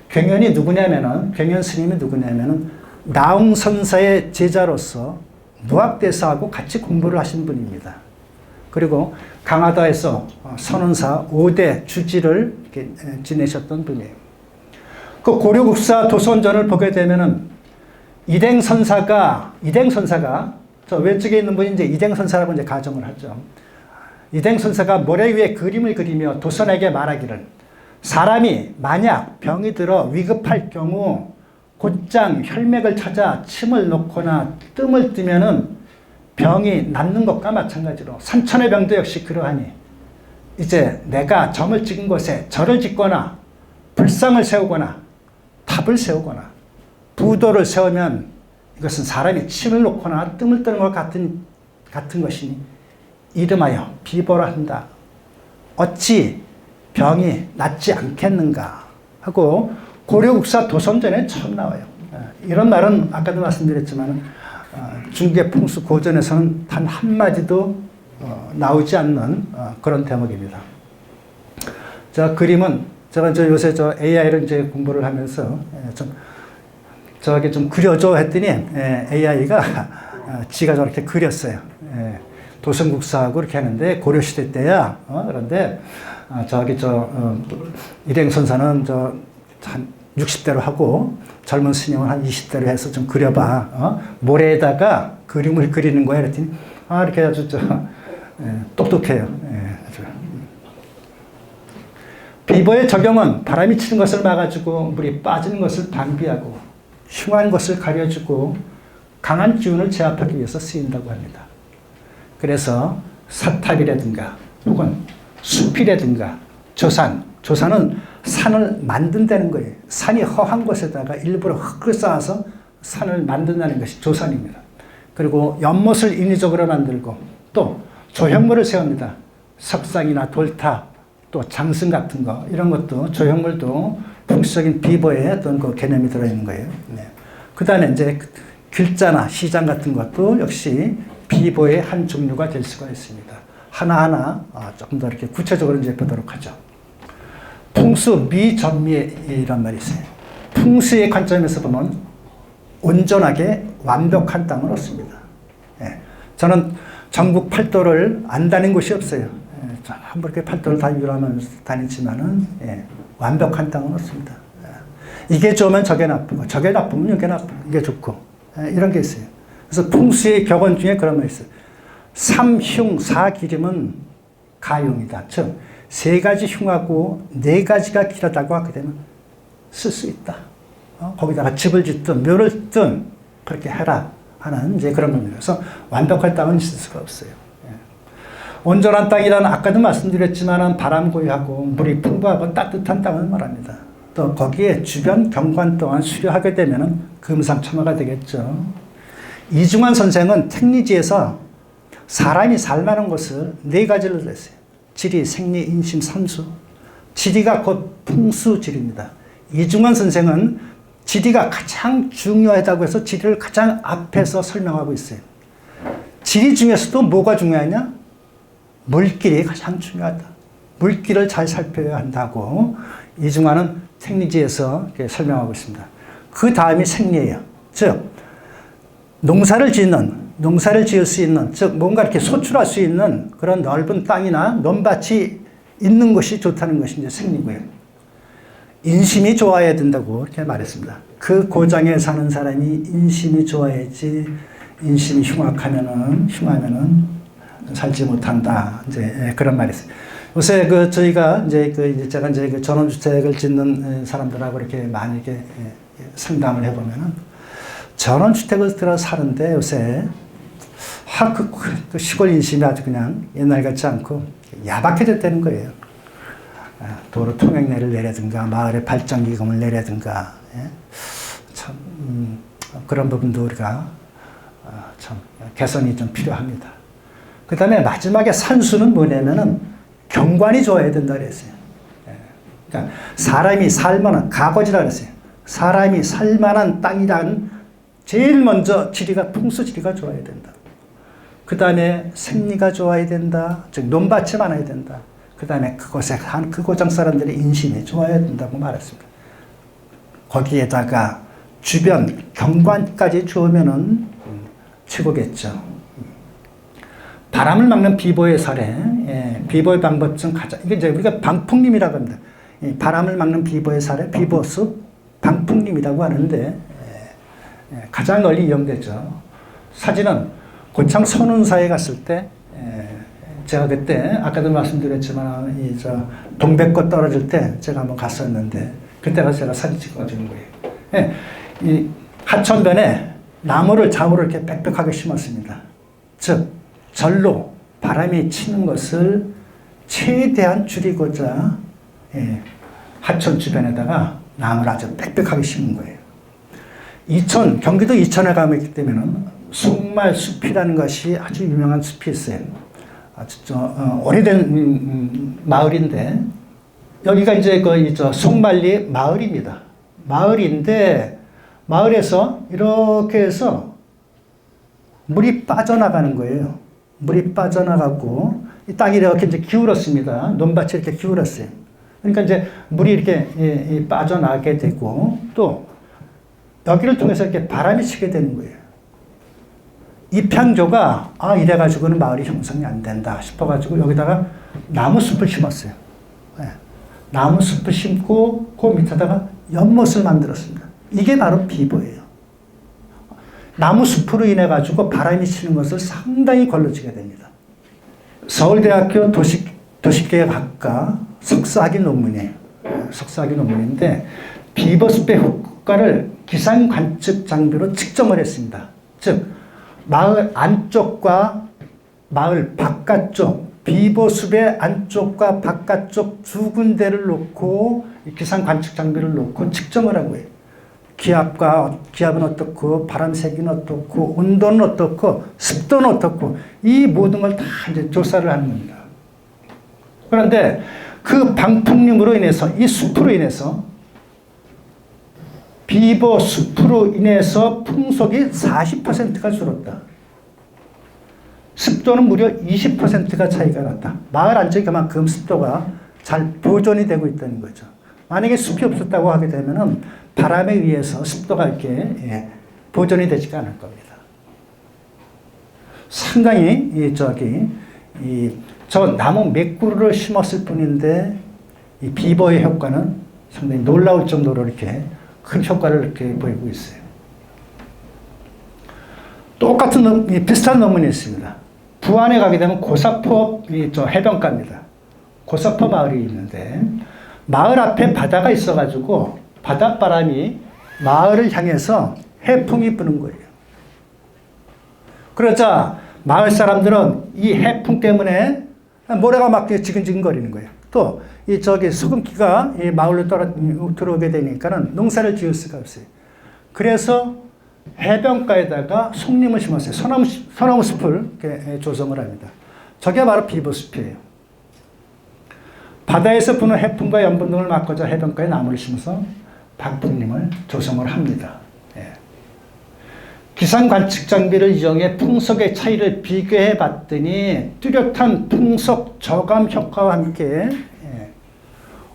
괴년 스님이 누구냐면은 나웅선사의 제자로서 무학대사하고 같이 공부를 하신 분입니다. 그리고 강화도에서 선원사 5대 주지를 이렇게 지내셨던 분이에요. 그 고려국사 도선전을 보게 되면은 이댕선사가 저 왼쪽에 있는 분이 이제 이댕선사라고 이제 가정을 하죠. 이댕선사가 모래 위에 그림을 그리며 도선에게 말하기를, 사람이 만약 병이 들어 위급할 경우 곧장 혈맥을 찾아 침을 놓거나 뜸을 뜨면은 병이 낫는 것과 마찬가지로 산천의 병도 역시 그러하니, 이제 내가 점을 찍은 곳에 절을 짓거나 불상을 세우거나 탑을 세우거나 부도를 세우면 이것은 사람이 침을 놓거나 뜸을 뜨는 것 같은 것이니 이름하여 비보라 한다. 어찌 병이 낫지 않겠는가 하고 고려국사 도선전에 처음 나와요. 이런 말은 아까도 말씀드렸지만 중국의 풍수 고전에서는 단 한마디도 나오지 않는 그런 대목입니다. 자, 그림은 제가 요새 AI를 이제 공부를 하면서 저게 좀 그려줘 했더니 AI가 지가 저렇게 그렸어요. 도선국사하고 이렇게 하는데 고려시대 때야. 그런데 저기 일행선사는 한 60대로 하고 젊은 스님은 한 20대로 해서 좀 그려봐. 모래에다가 그림을 그리는 거야. 그랬더니 이렇게 아주 똑똑해요. 비보의 적용은 바람이 치는 것을 막아주고 물이 빠지는 것을 방비하고 흉한 것을 가려주고 강한 기운을 제압하기 위해서 쓰인다고 합니다. 그래서 사탑이라든가 혹은 숲이라든가 조산은 산을 만든다는 거예요. 산이 허한 곳에다가 일부러 흙을 쌓아서 산을 만든다는 것이 조산입니다. 그리고 연못을 인위적으로 만들고 또 조형물을 세웁니다. 석상이나 돌탑, 또 장승 같은 거, 이런 것도 조형물도 풍수적인 비보의 어떤 그 개념이 들어있는 거예요. 네. 그 다음에 이제 길자나 시장 같은 것도 역시 비보의 한 종류가 될 수가 있습니다. 하나하나 조금 더 이렇게 구체적으로 이제 보도록 하죠. 풍수 미전미이란 말이 있어요. 풍수의 관점에서 보면 온전하게 완벽한 땅은 없습니다. 예. 저는 전국 팔도를 안 다닌 곳이 없어요. 한번 이렇게 팔도를 다 유람하면서 다니지만은 완벽한 땅은 없습니다. 이게 좋으면 저게 나쁘고 저게 나쁘면 이게 나쁘고 이게 좋고 이런 게 있어요. 그래서 풍수의 격언 중에 그런 말이 있어요. 삼흉 사기림은 가용이다. 즉, 세 가지 흉하고 네 가지가 길하다고 하게 되면 쓸 수 있다. 거기다가 집을 짓든 묘를 짓든 그렇게 해라 하는 이제 그런 겁니다. 그래서 완벽한 땅은 있을 수가 없어요. 온전한 땅이라는 아까도 말씀드렸지만 바람 고요하고 물이 풍부하고 따뜻한 땅을 말합니다. 또 거기에 주변 경관 또한 수려하게 되면 금상첨화가 되겠죠. 이중환 선생은 택리지에서 사람이 살만한 것을 네 가지를 냈어요. 지리, 생리, 인심, 산수. 지리가 곧 풍수지리입니다. 이중환 선생은 지리가 가장 중요하다고 해서 지리를 가장 앞에서 설명하고 있어요. 지리 중에서도 뭐가 중요하냐? 물길이 가장 중요하다. 물길을 잘 살펴야 한다고 이중환은 택리지에서 설명하고 있습니다. 그 다음이 생리예요. 즉, 농사를 지을 수 있는, 즉 뭔가 이렇게 소출할 수 있는 그런 넓은 땅이나 논밭이 있는 것이 좋다는 것이 이제 생리고요. 인심이 좋아야 된다고 이렇게 말했습니다. 그 고장에 사는 사람이 인심이 좋아야지, 인심이 흉하면은 살지 못한다. 이제 그런 말이 있어요. 요새 저희가 제가 전원주택을 짓는 사람들하고 이렇게 많이 이렇게 상담을 해보면은 전원주택을 들어 사는데 요새 그 시골 인심이 아주 그냥 옛날 같지 않고 야박해졌다는 거예요. 도로 통행료를 내라든가 마을에 발전기금을 내라든가 참 그런 부분도 우리가 참 개선이 좀 필요합니다. 그 다음에 마지막에 산수는 뭐냐면은 경관이 좋아야 된다 그랬어요. 그러니까 사람이 살만한 가거지라 그랬어요. 사람이 살만한 땅이란 제일 먼저 지리가 풍수지리가 좋아야 된다. 그 다음에 생리가 좋아야 된다. 즉 논밭이 많아야 된다. 그 다음에 그곳에 한 그 고장 사람들의 인심이 좋아야 된다고 말했습니다. 거기에다가 주변 경관까지 좋으면은 최고겠죠. 바람을 막는 비보의 사례, 비보의 방법 중 가장, 이게 이제 우리가 방풍림이라고 합니다. 바람을 막는 비보의 사례, 비보숲, 방풍림이라고 하는데, 가장 널리 이용되죠. 사진은 고창 선운사에 갔을 때, 제가 그때, 아까도 말씀드렸지만, 동백꽃 떨어질 때 제가 한번 갔었는데, 그때 가서 제가 사진 찍어주는 거예요. 이 하천변에 나무를 좌우로 이렇게 빽빽하게 심었습니다. 즉, 절로 바람이 치는 것을 최대한 줄이고자 하천 주변에다가 나무를 아주 빽빽하게 심은 거예요. 경기도 이천에 가면 있기 때문에 숭말숲이라는 것이 아주 유명한 숲이 있어요. 아주 오래된 마을인데, 여기가 이제 송말리 마을입니다. 마을인데, 마을에서 이렇게 해서 물이 빠져나가는 거예요. 물이 빠져나가고, 이 땅이 이렇게 이제 기울었습니다. 논밭이 이렇게 기울었어요. 그러니까 이제 물이 이렇게 빠져나가게 되고, 또 여기를 통해서 이렇게 바람이 치게 되는 거예요. 입향조가, 이래가지고는 마을이 형성이 안 된다 싶어가지고 여기다가 나무숲을 심었어요. 나무숲을 심고, 그 밑에다가 연못을 만들었습니다. 이게 바로 비보예요. 나무숲으로 인해가지고 바람이 치는 것을 상당히 걸러지게 됩니다. 서울대학교 도시계획학과 석사학위 논문이에요. 석사학위 논문인데, 비보숲의 효과를 기상 관측 장비로 측정을 했습니다. 즉, 마을 안쪽과 마을 바깥쪽, 비보숲의 안쪽과 바깥쪽 두 군데를 놓고 기상 관측 장비를 놓고 측정을 하고 해요. 기압은 어떻고, 바람 세기는 어떻고, 온도는 어떻고, 습도는 어떻고, 이 모든 걸 다 이제 조사를 하는 겁니다. 그런데 그 방풍림으로 인해서, 이 숲으로 인해서, 비보 숲으로 인해서 풍속이 40%가 줄었다. 습도는 무려 20%가 차이가 났다. 마을 안쪽이 그만큼 습도가 잘 보존이 되고 있다는 거죠. 만약에 숲이 없었다고 하게 되면은 바람에 의해서 습도가 이렇게 보존이 되지가 않을 겁니다. 상당히 저 나무 몇 그루를 심었을 뿐인데 이 비보의 효과는 상당히 놀라울 정도로 이렇게 큰 효과를 이렇게 보이고 있어요. 똑같은 비슷한 논문이 있습니다. 부안에 가게 되면 고사포 해변가입니다. 고사포 마을이 있는데 마을 앞에 바다가 있어가지고 바닷바람이 마을을 향해서 해풍이 부는 거예요. 그러자 마을 사람들은 이 해풍 때문에 모래가 막 지근지근거리는 거예요. 또 소금기가 이 마을로 들어오게 되니까는 농사를 지을 수가 없어요. 그래서 해변가에다가 송림을 심었어요. 소나무 숲을 이렇게 조성을 합니다. 저게 바로 비보숲이에요. 바다에서 부는 해풍과 염분 등을 막고자 해변가에 나무를 심어서 방풍림을 조성을 합니다. 기상 관측 장비를 이용해 풍속의 차이를 비교해 봤더니 뚜렷한 풍속 저감 효과와 함께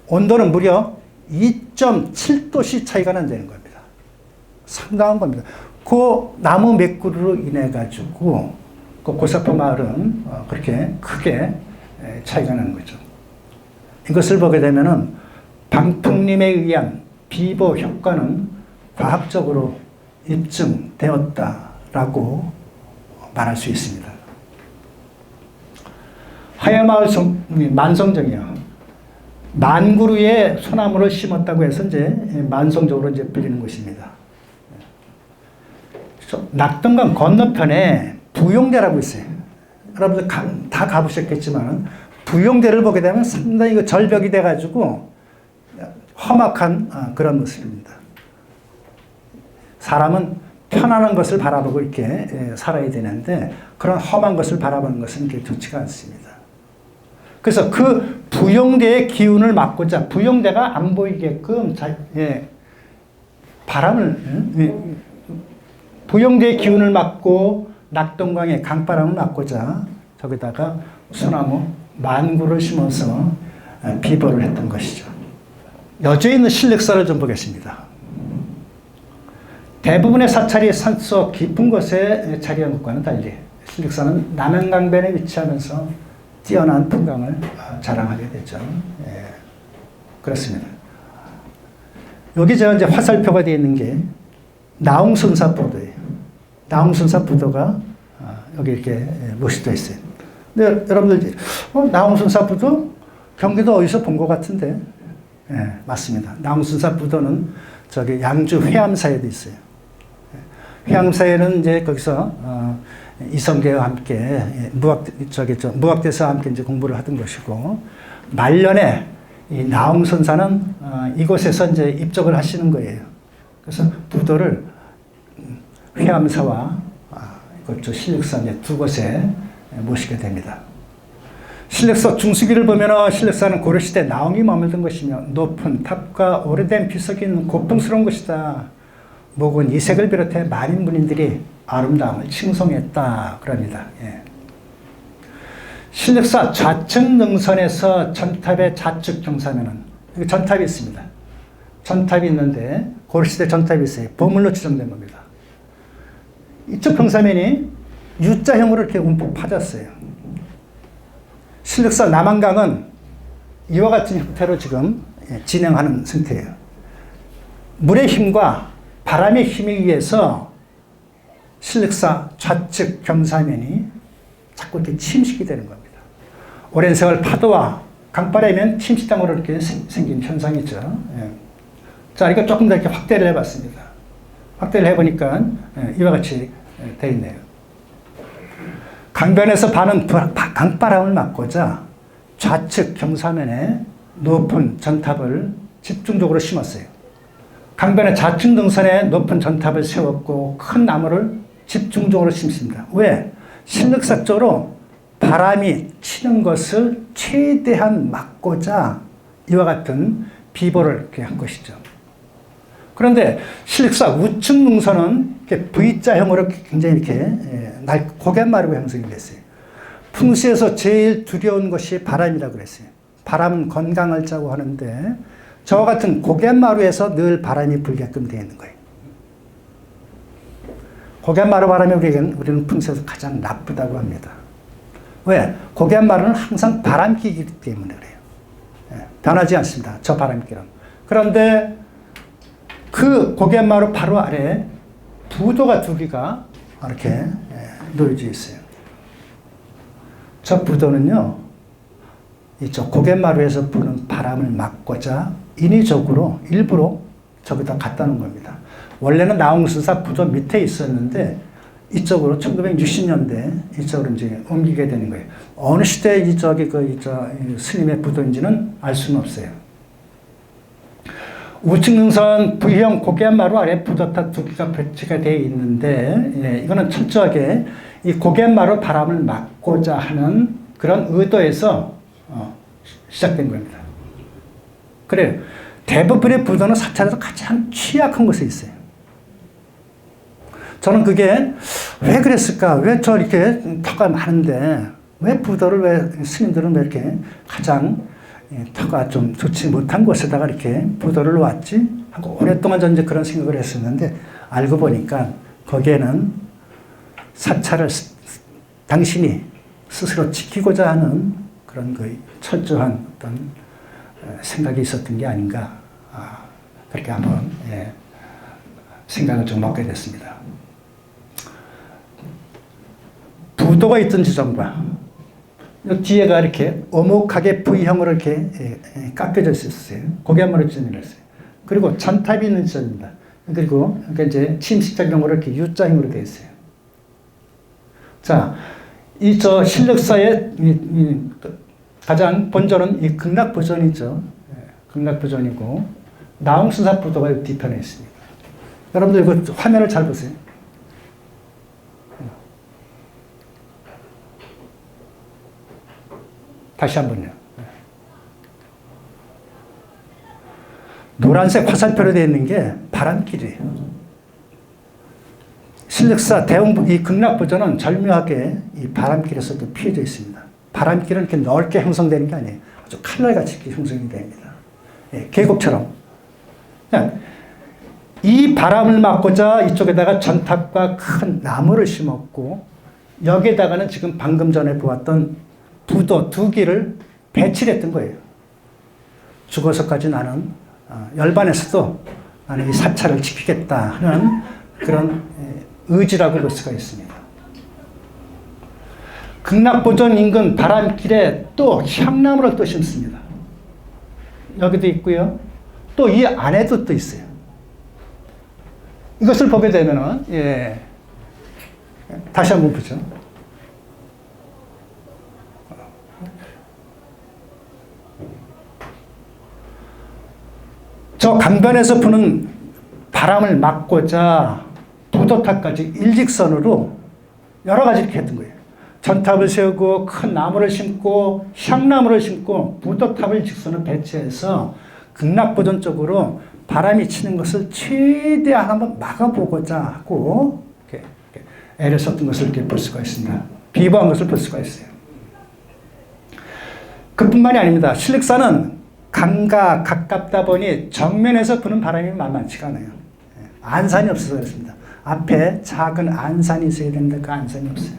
온도는 무려 2.7도씨 차이가 난다는 겁니다. 상당한 겁니다. 그 나무 몇 그루로 인해 가지고 그 고사포 마을은 그렇게 크게 차이가 나는 거죠. 이것을 보게 되면은 방풍림에 의한 비보 효과는 과학적으로 입증되었다라고 말할 수 있습니다. 하야마을 만성정이요. 만 그루의 소나무를 심었다고 해서 이제 만성적으로 이제 불리는 것입니다. 낙동강 건너편에 부용대라고 있어요. 여러분들 다 가보셨겠지만 부용대를 보게 되면 상당히 절벽이 돼가지고 험악한 그런 모습입니다. 사람은 편안한 것을 바라보고 이렇게 살아야 되는데 그런 험한 것을 바라보는 것은 이렇게 좋지가 않습니다. 그래서 그 부용대의 기운을 막고자 부용대가 안 보이게끔 부용대의 기운을 막고 낙동강의 강바람을 막고자 저기다가 소나무 만구를 심어서 비보를 했던 것이죠. 여주에 있는 신력사를 좀 보겠습니다. 대부분의 사찰이 산속 깊은 곳에 자리한 것과는 달리 신력사는 남양강변에 위치하면서 뛰어난 풍광을 자랑하게 되죠. 예, 그렇습니다. 여기 제가 이제 화살표가 되어 있는 게 나홍순사부도예요. 나홍순사부도가 여기 이렇게 모시되어 있어요. 근데 여러분들 나홍순사부도 경기도 어디서 본 것 같은데, 예, 맞습니다. 나홍순사부도는 저기 양주 회암사에도 있어요. 회암사에는 이제 거기서 이성계와 함께 무학대사와 함께 이제 공부를 하던 것이고, 말년에 이 나홍선사는 이곳에서 이제 입적을 하시는 거예요. 그래서 부도를 회암사와 그쪽 신력사 두 곳에 모시게 됩니다. 신력사 중수기를 보면 신력사는 고려시대 나홍이 머물던 것이며 높은 탑과 오래된 비석이 있는 고풍스러운 것이다. 목은 이색을 비롯해 많은 문인들이 아름다움을 칭송했다. 그럽니다. 예. 신력사 좌측 능선에서 전탑의 좌측 경사면은 여기 전탑이 있습니다. 전탑이 있는데 고려시대 전탑이 있어요. 보물로 추정된 겁니다. 이쪽 경사면이 U자형으로 이렇게 움푹 파졌어요. 신력사 남한강은 이와 같은 형태로 지금 진행하는 상태예요. 물의 힘과 바람의 힘에 의해서 신력사 좌측 경사면이 자꾸 이렇게 침식이 되는 겁니다. 오랜 세월 파도와 강바람에 침식당으로 이렇게 생긴 현상이죠. 예. 자, 이거 조금 더 이렇게 확대를 해봤습니다. 확대를 해보니까 이와 같이 되어 있네요. 강변에서 바는 강바람을 막고자 좌측 경사면에 높은 전탑을 집중적으로 심었어요. 강변의 좌측 능선에 높은 전탑을 세웠고 큰 나무를 집중적으로 심습니다. 왜? 신력사 쪽으로 바람이 치는 것을 최대한 막고자 이와 같은 비보를 이렇게 한 것이죠. 그런데 신력사 우측 능선은 이렇게 V자형으로 굉장히 이렇게 고갯마루가 형성이 됐어요. 풍수에서 제일 두려운 것이 바람이라고 그랬어요. 바람은 건강을 짜고 하는데 저와 같은 고갯마루에서 늘 바람이 불게끔 되어 있는 거예요. 고갯마루 바람이 우리는 풍수에서 가장 나쁘다고 합니다. 왜? 고갯마루는 항상 바람기이기 때문에 그래요. 예, 변하지 않습니다. 저 바람기는. 그런데 그 고갯마루 바로 아래 부도가 두 개가 이렇게 놓여져 있어요. 저 부도는요, 이쪽 고갯마루에서 부는 바람을 막고자 인위적으로 일부러 저기다 갖다 놓은 겁니다. 원래는 나홍순사 부도 밑에 있었는데 이쪽으로 1960년대 이쪽으로 이제 옮기게 되는 거예요. 어느 시대 스님의 부도인지는 알 수는 없어요. 우측 능선 V형 고갯마루 아래 부도탑 두 개가 배치가 되어 있는데, 예, 이거는 철저하게 이 고갯마루 바람을 막고자 하는 그런 의도에서 시작된 겁니다. 그래요. 대부분의 부도는 사찰에서 가장 취약한 곳에 있어요. 저는 그게 왜 그랬을까? 왜 저 이렇게 터가 많은데 왜 부도를 왜 스님들은 왜 이렇게 가장 터가 좀 좋지 못한 곳에다가 이렇게 부도를 놓았지? 하고 오랫동안 저는 이제 그런 생각을 했었는데 알고 보니까 거기에는 사찰을 당신이 스스로 지키고자 하는 그런 철저한 어떤 생각이 있었던 게 아닌가, 그렇게 한번 생각을 좀 먹게 됐습니다. 부도가 있던 지점과 뒤에가 이렇게 오목하게 V형으로 이렇게 깎여져 있었어요. 고갯마루 지점이었어요. 그리고 전탑이 있는 지점입니다. 그리고 이제 침식작용으로 이렇게 U자형으로 되어 있어요. 자, 신력사의 가장 본전은 이 극락부전이죠. 극락부전이고 나홍순사 부도가 뒤편에 있습니다. 여러분들 이거 화면을 잘 보세요. 다시 한번요. 노란색 화살표로 되어 있는 게 바람길이에요. 신력사 이 극락부전은 절묘하게 이 바람길에서 피해져 있습니다. 바람길은 이렇게 넓게 형성되는 게 아니에요. 아주 칼날같이 이렇게 형성이 됩니다. 계곡처럼. 이 바람을 막고자 이쪽에다가 전탑과 큰 나무를 심었고 여기에다가는 지금 방금 전에 보았던 부도 2기를 배치를 했던 거예요. 죽어서까지 나는 열반에서도 나는 이 사찰을 지키겠다 하는 그런 의지라고 볼 수가 있습니다. 극락보존 인근 바람길에 또 향나무를 또 심습니다. 여기도 있고요. 또 이 안에도 또 있어요. 이것을 보게 되면은, 다시 한번 보죠. 저 강변에서 부는 바람을 막고자 부도탑까지 일직선으로 여러 가지 이렇게 했던 거예요. 전탑을 세우고 큰 나무를 심고 향나무를 심고 부도탑을 직선으로 배치해서 극락보존 쪽으로 바람이 치는 것을 최대한 한번 막아보고자 하고 이렇게 애를 썼던 것을 이렇게 볼 수가 있습니다. 비보한 것을 볼 수가 있어요. 그뿐만이 아닙니다. 신륵산은 강과 가깝다 보니 정면에서 부는 바람이 만만치가 않아요. 안산이 없어서 그렇습니다. 앞에 작은 안산이 있어야 되는데 그 안산이 없어요.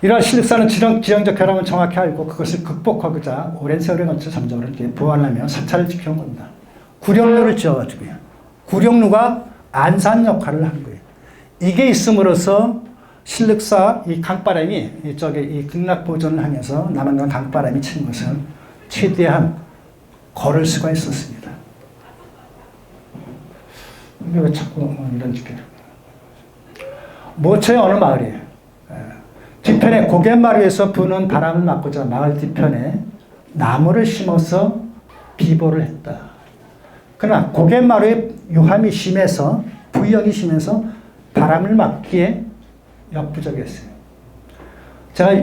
이러한 신륵산은 지형적 결함을 정확히 알고 그것을 극복하고자 오랜 세월에 걸쳐 점적으로 이렇게 보완하며 사찰을 지켜온 겁니다. 구룡루를 지어가지고요. 구룡루가 안산 역할을 한 거예요. 이게 있음으로써 신륵사 이 강바람이 이 극락보존을 하면서 남한강 강바람이 치는 것을 최대한 걸을 수가 있었습니다. 이게 왜 자꾸 이런 짓게 모처의 어느 마을이에요. 뒤편에 고갯마루에서 부는 바람을 막고자 마을 뒤편에 나무를 심어서 비보를 했다. 그러나 고갯마루의 요함이 심해서 부영이 심해서 바람을 막기에 역부족이었어요. 제가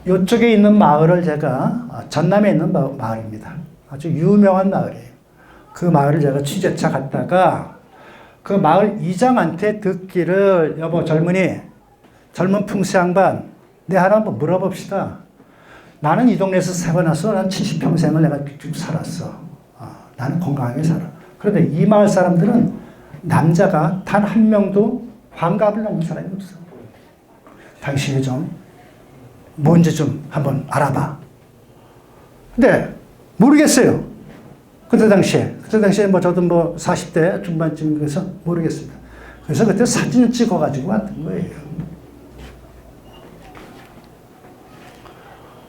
요쪽에 있는 마을을 제가 전남에 있는 마을입니다. 아주 유명한 마을이에요. 그 마을을 제가 취재차 갔다가 그 마을 이장한테 듣기를 여보 젊은이 젊은 풍수 양반 내 하나 한번 물어봅시다. 나는 이 동네에서 살아나서 난 70평생을 내가 쭉 살았어. 나는 건강하게 살아. 그런데 이 마을 사람들은 남자가 단 한 명도 환갑을 넘은 사람이 없어. 당신이 좀 뭔지 좀 한번 알아봐. 근데 모르겠어요. 그때 당시에 뭐 저도 뭐 40대 중반쯤에서 모르겠습니다. 그래서 그때 사진을 찍어가지고 왔던 거예요.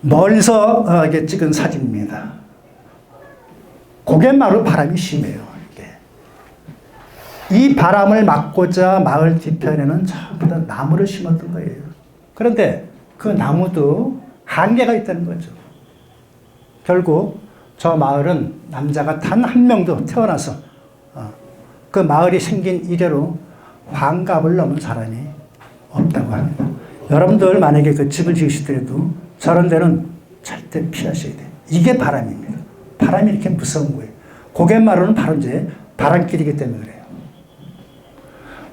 멀리서 이게 찍은 사진입니다. 고갯마루 바람이 심해요. 이 바람을 막고자 마을 뒤편에는 전부 다 나무를 심었던 거예요. 그런데 그 나무도 한계가 있다는 거죠. 결국 저 마을은 남자가 단 한 명도 태어나서 그 마을이 생긴 이래로 환갑을 넘은 사람이 없다고 합니다. 여러분들 만약에 그 집을 지으시더라도 저런 데는 절대 피하셔야 돼요. 이게 바람입니다. 바람이 이렇게 무서운 거예요. 고갯마루는 바로 이제 바람길이기 때문에 그래요.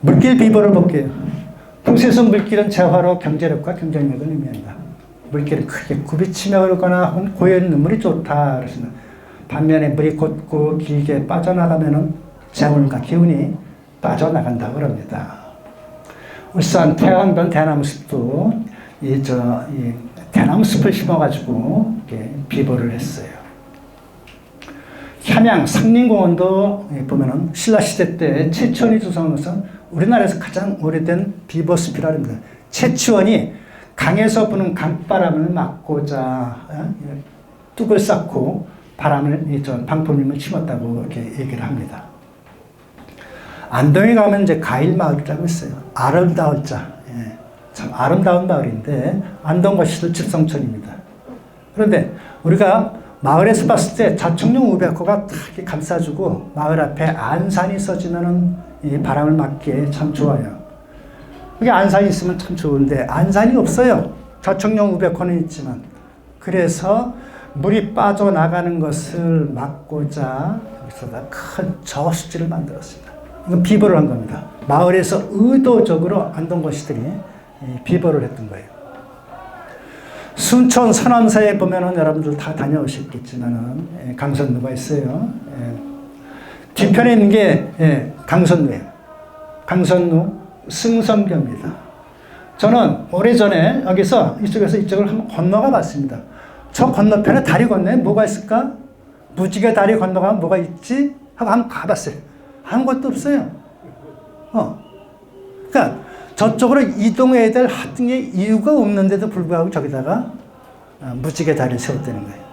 물길 비보를 볼게요. 풍수에서 물길은 재화로 경제력과 경쟁력을 의미한다. 물길은 크게 굽이치며 흐르거나 고여있는 눈물이 좋다. 그렇습니다. 반면에 물이 곧고 길게 빠져나가면은 재물과 기운이 빠져나간다고 합니다. 울산 태안변 대나무 숲도 이 대나무 숲을 심어가지고 비보를 했어요. 함양 상림공원도 보면은 신라시대 때 최치원이 조성한 것은 우리나라에서 가장 오래된 비보숲이라 합니다. 최치원이 강에서 부는 강바람을 막고자 뚝을 쌓고 방풍림을 심었다고 이렇게 얘기를 합니다. 안동에 가면 이제 가일마을이라고 있어요. 아름다울 자. 참 아름다운 마을인데 안동과 시들 집성촌입니다. 그런데 우리가 마을에서 봤을 때 자청룡 우백호가 딱 이렇게 감싸주고 마을 앞에 안산이 써지면은 이 바람을 막기에 참 좋아요. 그게 안산이 있으면 참 좋은데 안산이 없어요. 자청룡 우백호는 있지만. 그래서 물이 빠져나가는 것을 막고자 여기서다 큰 저수지를 만들었습니다. 이건 비보를 한 겁니다. 마을에서 의도적으로 안동거시들이 비보를 했던 거예요. 순천 선암사에 보면은 여러분들 다 다녀오셨겠지만은 강선루가 있어요. 뒤편에 있는 게 강선루예요. 강선루 승성교입니다. 저는 오래전에 여기서 이쪽에서 이쪽을 한번 건너가 봤습니다. 저 건너편에 다리 건너에 뭐가 있을까? 무지개 다리 건너가면 뭐가 있지? 하고 한번 가봤어요. 아무것도 없어요. 그러니까 저쪽으로 이동해야 될 하등의 이유가 없는데도 불구하고 저기다가 무지개 다리를 세웠다는 거예요.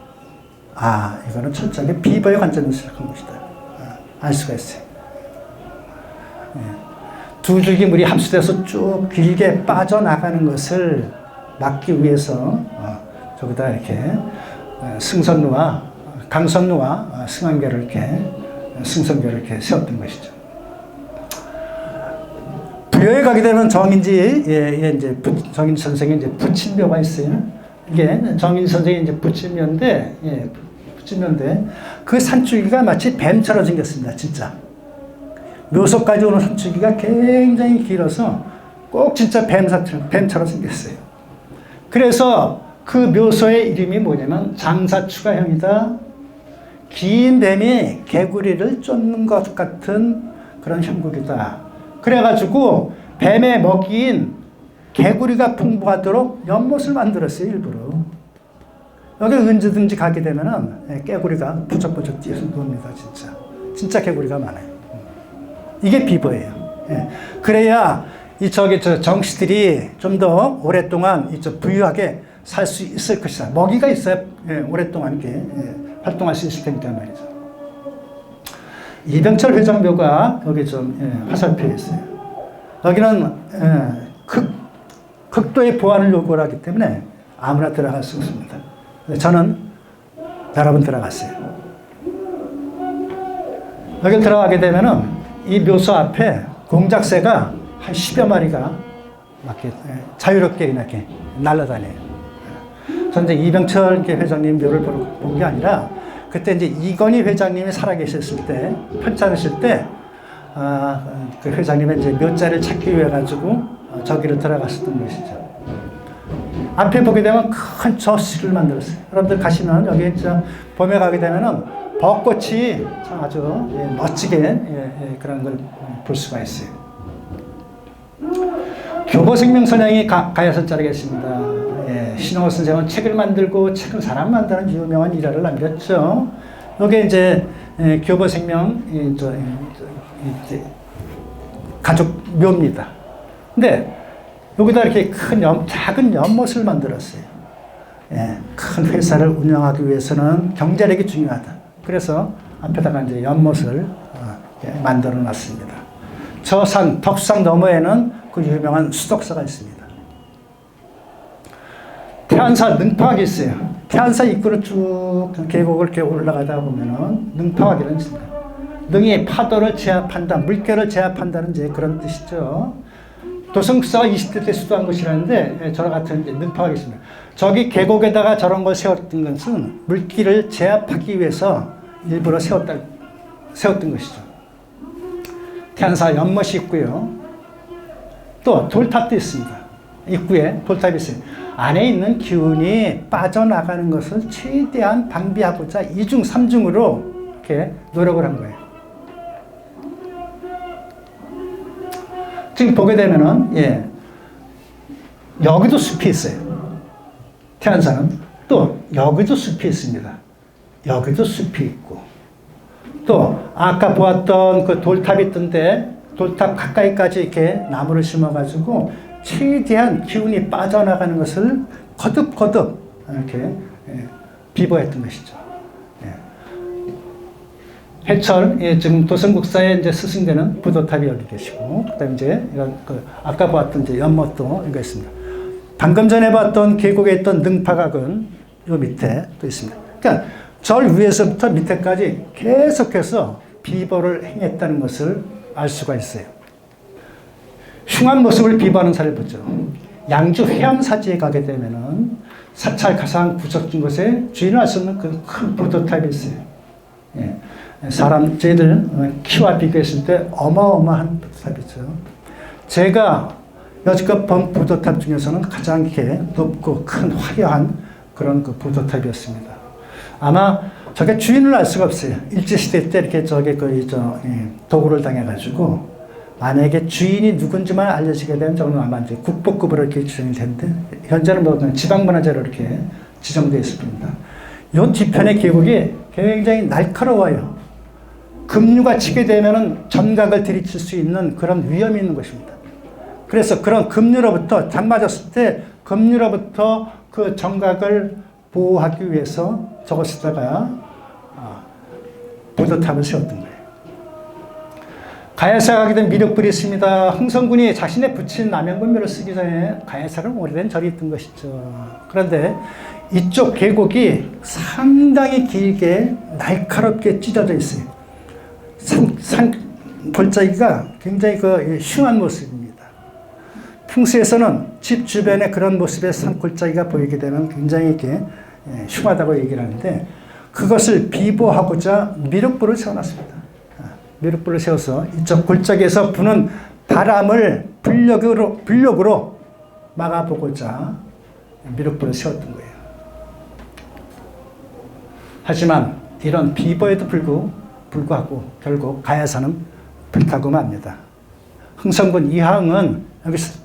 아, 이거는 철저하게 비버의 관점에서 시작한 것이다. 알 수가 있어요. 두 줄기 물이 합수돼서 쭉 길게 빠져나가는 것을 막기 위해서 저기다 이렇게 승선로와 강선로와 승안교를 승선교를 이렇게 세웠던 것이죠. 부여에 가게 되면 정인지 이제 정인지 선생의 이제 부친묘가 있어요. 이게 정인지 선생의 이제 부친묘인데 부친묘인데 그 산줄기가 마치 뱀처럼 생겼습니다. 진짜. 묘소까지 오는 산줄기가 굉장히 길어서 꼭 진짜 뱀처럼 생겼어요. 그래서 그 묘소의 이름이 뭐냐면 장사추가형이다. 긴 뱀이 개구리를 쫓는 것 같은 그런 형국이다. 그래가지고 뱀의 먹이인 개구리가 풍부하도록 연못을 만들었어요. 일부러. 여기 언제든지 가게 되면은 개구리가 부쩍부쩍 뛰어서 놉니다. 진짜 개구리가 많아요. 이게 비버예요. 그래야 저 정씨들이 좀 더 오랫동안 부유하게 살 수 있을 것이다. 먹이가 있어야 오랫동안 이렇게 활동할 수 있을 테니까 말이죠. 이병철 회장묘가 여기 좀 화살표에 있어요. 여기는 극도의 보안을 요구하기 때문에 아무나 들어갈 수 없습니다. 저는 여러 번 들어갔어요. 여기 들어가게 되면은 이 묘소 앞에 공작새가 한 10여 마리가 이렇게 자유롭게 이렇게 날아다녀요. 저는 이제 이병철 회장님 묘를 본 게 아니라 그때 이제 이건희 회장님이 살아계셨을 때, 편찮으실 때, 그 회장님의 이제 묘자를 찾기 위해 가지고 저기를 들어갔었던 것이죠. 앞에 보게 되면 큰 저수지를 만들었어요. 여러분들 가시면 여기 봄에 가게 되면은 벚꽃이 아주 멋지게 그런 걸 볼 수가 있어요. 교보생명선양이 가야서 자르겠습니다. 신홍호 선생은 책을 만들고 책은 사람 만드는 유명한 일화를 남겼죠. 이게 이제 교보생명 가족 묘입니다. 근데 여기다 이렇게 작은 연못을 만들었어요. 큰 회사를 운영하기 위해서는 경제력이 중요하다. 그래서 앞에다가 이제 연못을 만들어 놨습니다. 저 산, 덕수산 너머에는 그 유명한 수덕사가 있습니다. 태안사 능파각이 있어요. 태안사 입구를 쭉 계곡을 이렇게 올라가다 보면은 능파각이라는 있습니다. 능이 파도를 제압한다, 물결을 제압한다는 이제 그런 뜻이죠. 도성국사가 20대 때 수도한 것이라는데 저와 같은 이제 능파각이 있습니다. 저기 계곡에다가 저런 걸 세웠던 것은 물기를 제압하기 위해서 일부러 세웠던 것이죠. 태안사 연못이 있고요. 또 돌탑도 있습니다. 입구에 돌탑이 있어요. 안에 있는 기운이 빠져나가는 것을 최대한 방비하고자 이중 삼중으로 이렇게 노력을 한 거예요. 지금 보게 되면은 여기도 숲이 있어요. 태안사는 또 여기도 숲이 있습니다. 여기도 숲이 있고 또 아까 보았던 그 돌탑이 있던데 돌탑 가까이까지 이렇게 나무를 심어가지고 최대한 기운이 빠져나가는 것을 거듭거듭 이렇게 비보했던 것이죠. 해철, 지금 도성국사에 이제 스승되는 부도탑이 여기 계시고, 그 다음에 이제 이런 아까 보았던 이제 연못도 이거 있습니다. 방금 전에 봤던 계곡에 있던 능파각은 요 밑에 또 있습니다. 그러니까 절 위에서부터 밑에까지 계속해서 비보를 행했다는 것을 알 수가 있어요. 흉한 모습을 비보하는 사례를 보죠. 양주 해암사지에 가게 되면은 사찰 가상 구석진 곳에 주인을 알 수 없는 그 큰 부도탑이 있어요. 저희들 키와 비교했을 때 어마어마한 부도탑이죠. 제가 여지껏 본 부도탑 중에서는 가장 높고 큰 화려한 그런 그 부도탑이었습니다. 아마 저게 주인을 알 수가 없어요. 일제시대 때 이렇게 도굴을 당해가지고 만약에 주인이 누군지만 알려지게 되면 저는 아마 이제 국보급으로 이렇게 지정이 되는데, 현재는 뭐 그냥 지방문화재로 이렇게 지정되어 있습니다. 이 뒤편의 계곡이 굉장히 날카로워요. 급류가 치게 되면은 전각을 들이칠 수 있는 그런 위험이 있는 것입니다. 그래서 그런 급류로부터, 장 맞았을 때 급류로부터 그 정각을 보호하기 위해서 저것에다가 보도탑을 세웠던 거예요. 가야사가 하게 된 미륵불이 있습니다. 흥선군이 자신의 부친 남양군묘를 쓰기 전에 가야사는 오래된 절이 있던 것이죠. 그런데 이쪽 계곡이 상당히 길게 날카롭게 찢어져 있어요. 골짜기가 굉장히 흉한 모습입니다. 풍수에서는 집 주변에 그런 모습의 산골짜기가 보이게 되면 굉장히 이렇게 흉하다고 얘기를 하는데, 그것을 비보하고자 미륵불을 세워놨습니다. 미륵불을 세워서 이쪽 골짜기에서 부는 바람을 불력으로 막아보고자 미륵불을 세웠던 거예요. 하지만 이런 비보에도 불구하고 결국 가야사는 불타고 맙니다. 흥선군 이항은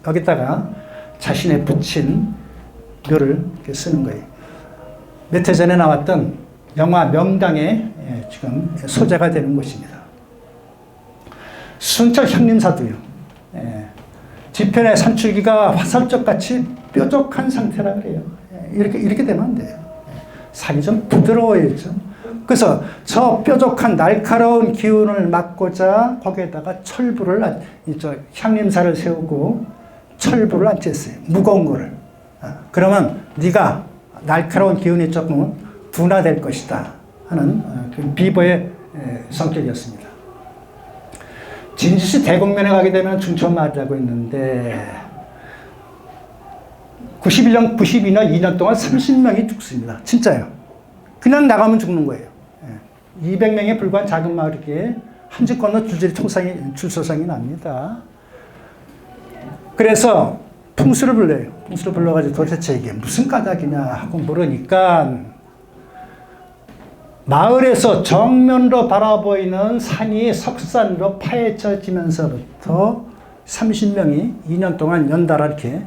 여기다가 자신의 부친 묘를 이렇게 쓰는 거예요. 몇 해 전에 나왔던 영화 명당에 지금 소재가 되는 곳입니다. 순철 형림사도요. 뒤편의 산줄기가 화살적같이 뾰족한 상태라 그래요. 이렇게 되면 안 돼요. 산이 좀 부드러워야죠. 그래서 저 뾰족한 날카로운 기운을 막고자 거기에다가 철부를, 향림사를 세우고 철부를 앉혔어요. 무거운 거를. 그러면 네가 날카로운 기운이 조금 둔화될 것이다 하는 그 비보의 성격이었습니다. 진주시 대곡면에 가게 되면 중천마을이라고 있는데 92년 2년 동안 30명이 죽습니다. 진짜요. 그냥 나가면 죽는 거예요. 200명에 불과한 작은 마을이기에 한 집 건너 줄줄이 출소상이 납니다. 그래서 풍수를 불러요. 풍수를 불러가지고 도대체 이게 무슨 까닭이냐 하고 물으니까, 마을에서 정면으로 바라보이는 산이 석산으로 파헤쳐지면서부터 30명이 2년 동안 연달아 이렇게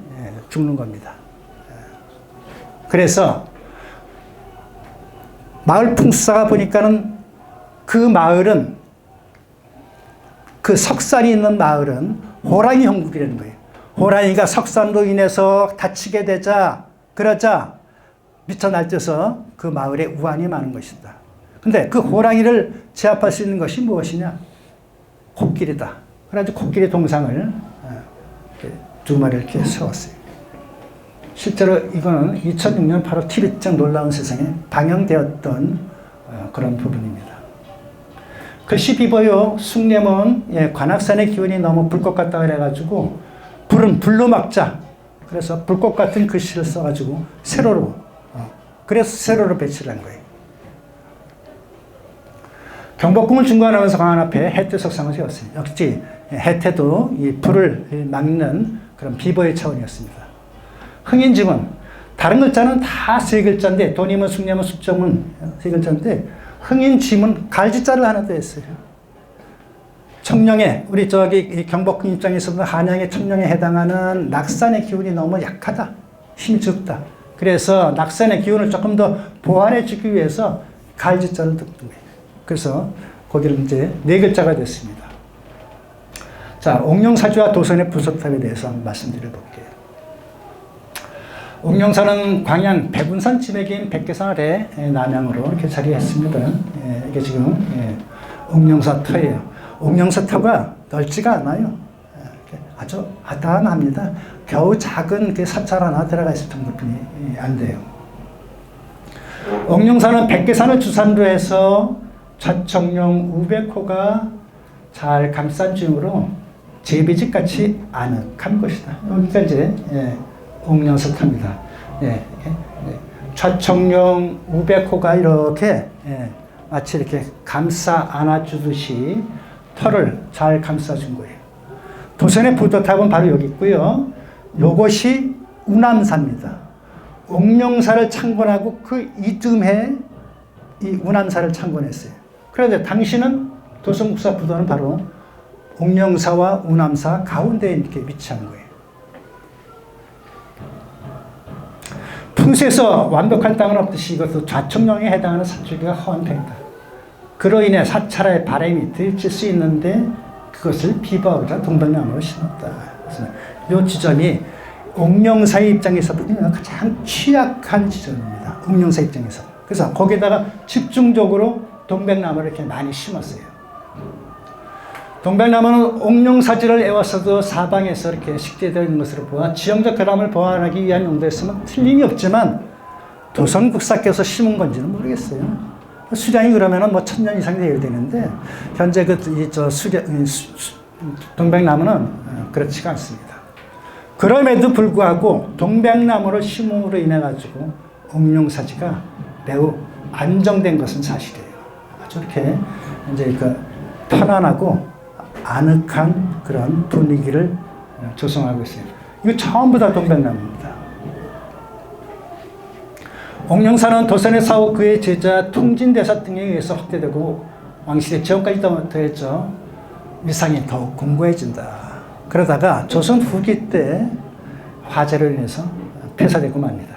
죽는 겁니다. 그래서 마을 풍수사가 보니까는 그 마을은, 그 석산이 있는 마을은 호랑이 형국이라는 거예요. 호랑이가 석산으로 인해서 다치게 되자, 그러자 미쳐 날뛰어서 그 마을에 우환이 많은 것이다. 근데 그 호랑이를 제압할 수 있는 것이 무엇이냐? 코끼리다. 그래가지고 코끼리 동상을 두 마리를 이렇게 세웠어요. 실제로 이거는 2006년 8월 TV장 놀라운 세상에 방영되었던 그런 부분입니다. 글씨 비보요, 숭례문, 관악산의 기운이 너무 불꽃 같다 그래가지고 불은 불로 막자. 그래서 불꽃 같은 글씨를 써가지고 세로로, 그래서 세로로 배치를 한 거예요. 경복궁을 중간하면서 광안 앞에 해태 석상을 세웠어요. 역시 해태도 이 불을 막는 그런 비보의 차원이었습니다. 흥인지문, 다른 글자는 다 세 글자인데, 돈이문, 숭례문, 숙정문 세 글자인데, 흥인지문 갈지자를 하나 더 했어요. 청령에, 우리 저기 경복궁 입장에서도 한양의 청령에 해당하는 낙산의 기운이 너무 약하다. 힘이 적다. 그래서 낙산의 기운을 조금 더 보완해 주기 위해서 갈지자를 뜯은 거예요. 그래서 거기를 이제 네 글자가 됐습니다. 자, 옥룡사주와 도선의 부석탑에 대해서 한번 말씀드려 볼게요. 옥룡사는 광양 백운산 지맥인 백계산 아래 남양으로 이렇게 자리했습니다. 이게 지금 옥룡사 터예요. 옥룡사 터가 넓지가 않아요. 아주 아담합니다. 겨우 작은 사찰 하나 들어가 있을 정도뿐이 안 돼요. 옥룡사는 백계산을 주산으로 해서 좌청룡 우백호가 잘 감싼 중으로 제비집 같이 아늑한 곳이다. 여기가 이제 옥룡사탑입니다. 좌청룡 우백호가 이렇게 마치 이렇게 감싸 안아주듯이 털을 잘 감싸준 거예요. 도선의 부도탑은 바로 여기 있고요. 이것이 우남사입니다. 옥룡사를 창건하고 그 이듬해 이 우남사를 창건했어요. 그런데 당시는 도선국사 부도는 바로 옥령사와 우남사 가운데에 이렇게 위치한 거예요. 풍수에서 완벽한 땅은 없듯이 이것도 좌청령에 해당하는 사출기가 허한 땅이다. 그로 인해 사찰의 바람이 들칠 수 있는데 그것을 비보하고자 동백나무를 심었다. 그래서 이 지점이 옥령사의 입장에서 보면 가장 취약한 지점입니다. 옥령사 입장에서. 그래서 거기에다가 집중적으로 동백나무를 이렇게 많이 심었어요. 동백나무는 옥령사지를 애워서도 사방에서 이렇게 식재되어 있는 것으로 보아 지형적 결함을 보완하기 위한 용도였으면 틀림이 없지만 도선국사께서 심은 건지는 모르겠어요. 수량이 그러면은 뭐 1000년 이상 되어야 되는데 현재 동백나무는 그렇지가 않습니다. 그럼에도 불구하고 동백나무를 심음으로 인해 가지고 옥령사지가 매우 안정된 것은 사실이에요. 아주 이렇게 이제 편안하고 아늑한 그런 분위기를 조성하고 있어요. 이거 전부 다 동백나무입니다. 옥령사는 도선의 사후 그의 제자 통진대사 등에 의해서 확대되고 왕실의 지원까지 더했죠. 위상이 더욱 공고해진다. 그러다가 조선 후기 때 화재로 인해서 폐사되고 맙니다.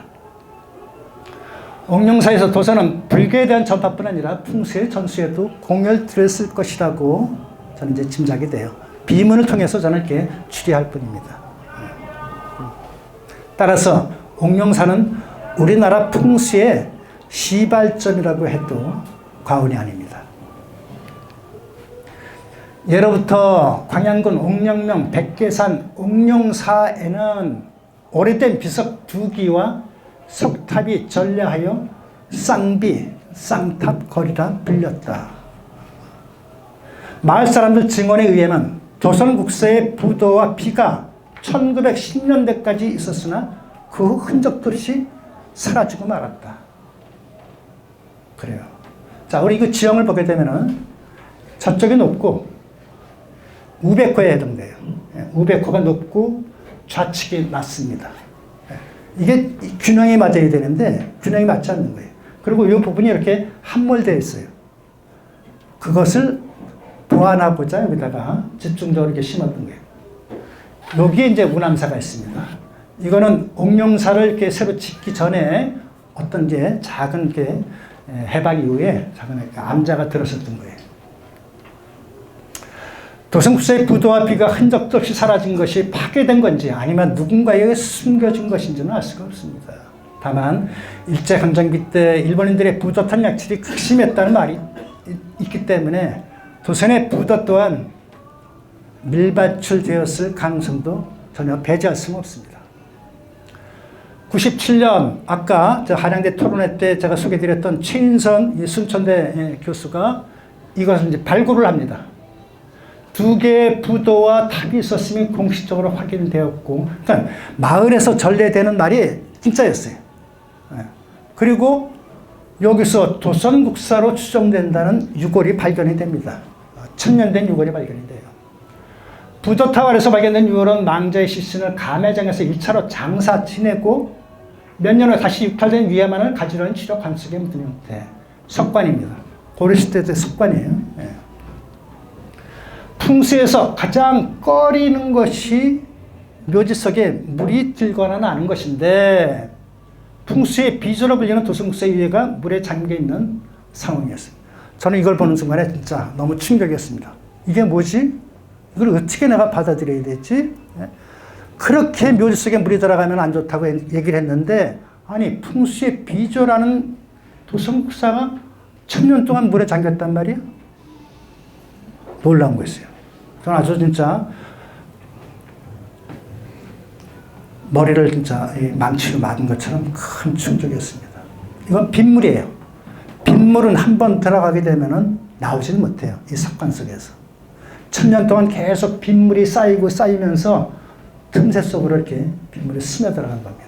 옥령사에서 도선은 불교에 대한 전파뿐 아니라 풍수의 전수에도 공을 들였을 것이라고 저는 이제 짐작이 돼요. 비문을 통해서 저는 이렇게 추리할 뿐입니다. 따라서 옥령사는 우리나라 풍수의 시발점이라고 해도 과언이 아닙니다. 예로부터 광양군 옥령면 백계산 옥령사에는 오래된 비석 2기와 석탑이 전래하여 쌍비, 쌍탑 거리라 불렸다. 마을 사람들 증언에 의하면 조선국사의 부도와 비가 1910년대까지 있었으나 그 후 흔적도 없이 사라지고 말았다. 그래요. 자, 우리 그 지형을 보게 되면은 저쪽이 높고 우백호에 해당돼요. 우백호가 높고 좌측이 낮습니다. 이게 균형이 맞아야 되는데 균형이 맞지 않는 거예요. 그리고 이 부분이 이렇게 함몰되어 있어요. 그것을 보완하고자 여기다가 집중적으로 이렇게 심었던 거예요. 여기에 이제 우남사가 있습니다. 이거는 옥령사를 이렇게 새로 짓기 전에 어떤 이제 작은 게 해방 이후에 작은 암자가 들었었던 거예요. 도성국사의 부도와 비가 흔적도 없이 사라진 것이 파괴된 건지 아니면 누군가에게 숨겨진 것인지는 알 수가 없습니다. 다만 일제강점기 때 일본인들의 부도 탄약질이 극심했다는 말이 있기 때문에 도선의 부도 또한 밀밭출되었을 가능성도 전혀 배제할 수는 없습니다. 97년 아까 한양대 토론회 때 제가 소개드렸던 최인선 순천대 교수가 이것을 이제 발굴을 합니다. 2개의 부도와 탑이 있었음이 공식적으로 확인되었고, 그러니까 마을에서 전래되는 말이 진짜였어요. 그리고 여기서 도선국사로 추정된다는 유골이 발견이 됩니다. 1000년 된 유골이 발견이 돼요. 부도탑 아래서 발견된 유골은 망자의 시신을 감회장에서 1차로 장사 지내고 몇 년 후 다시 육탈된 위에만을 가지려는 치료 관측에 묻은 형태. 석관입니다. 고려시대의 석관이에요. 풍수에서 가장 꺼리는 것이 묘지 속에 물이 들거나 나는 것인데 풍수의 비조로 불리는 도성국사의 위에가 물에 잠겨 있는 상황이었어요. 저는 이걸 보는 순간에 진짜 너무 충격이었습니다. 이게 뭐지? 이걸 어떻게 내가 받아들여야 되지? 그렇게 묘지 속에 물이 들어가면 안 좋다고 얘기를 했는데 아니 풍수의 비조라는 도성국사가 1000년 동안 물에 잠겼단 말이야? 놀라운 거였어요. 저는 아주 진짜 머리를 진짜 망치로 맞은 것처럼 큰 충격이었습니다. 이건 빗물이에요. 빗물은 한번 들어가게 되면은 나오지는 못해요. 이 석관 속에서. 1000년 동안 계속 빗물이 쌓이고 쌓이면서 틈새 속으로 이렇게 빗물이 스며들어간 겁니다.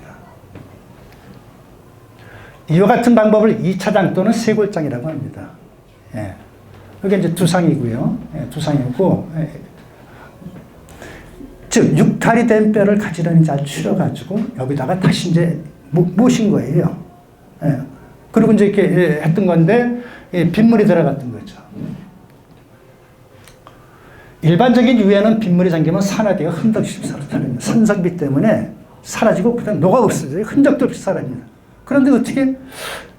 이와 같은 방법을 2차장 또는 쇄골장이라고 합니다. 여기 이제 두상이고요. 두상이고, 즉, 육탈이 된 뼈를 가지런히 잘 추려가지고 여기다가 다시 이제 모신 거예요. 그리고 이제 이렇게 했던 건데, 빗물이 들어갔던 거죠. 일반적인 유해는 빗물이 잠기면 산화되어 흔적 없이 사라집니다. 산성비 때문에 사라지고 그냥 녹아 없어져요. 흔적도 없이 사라집니다. 그런데 어떻게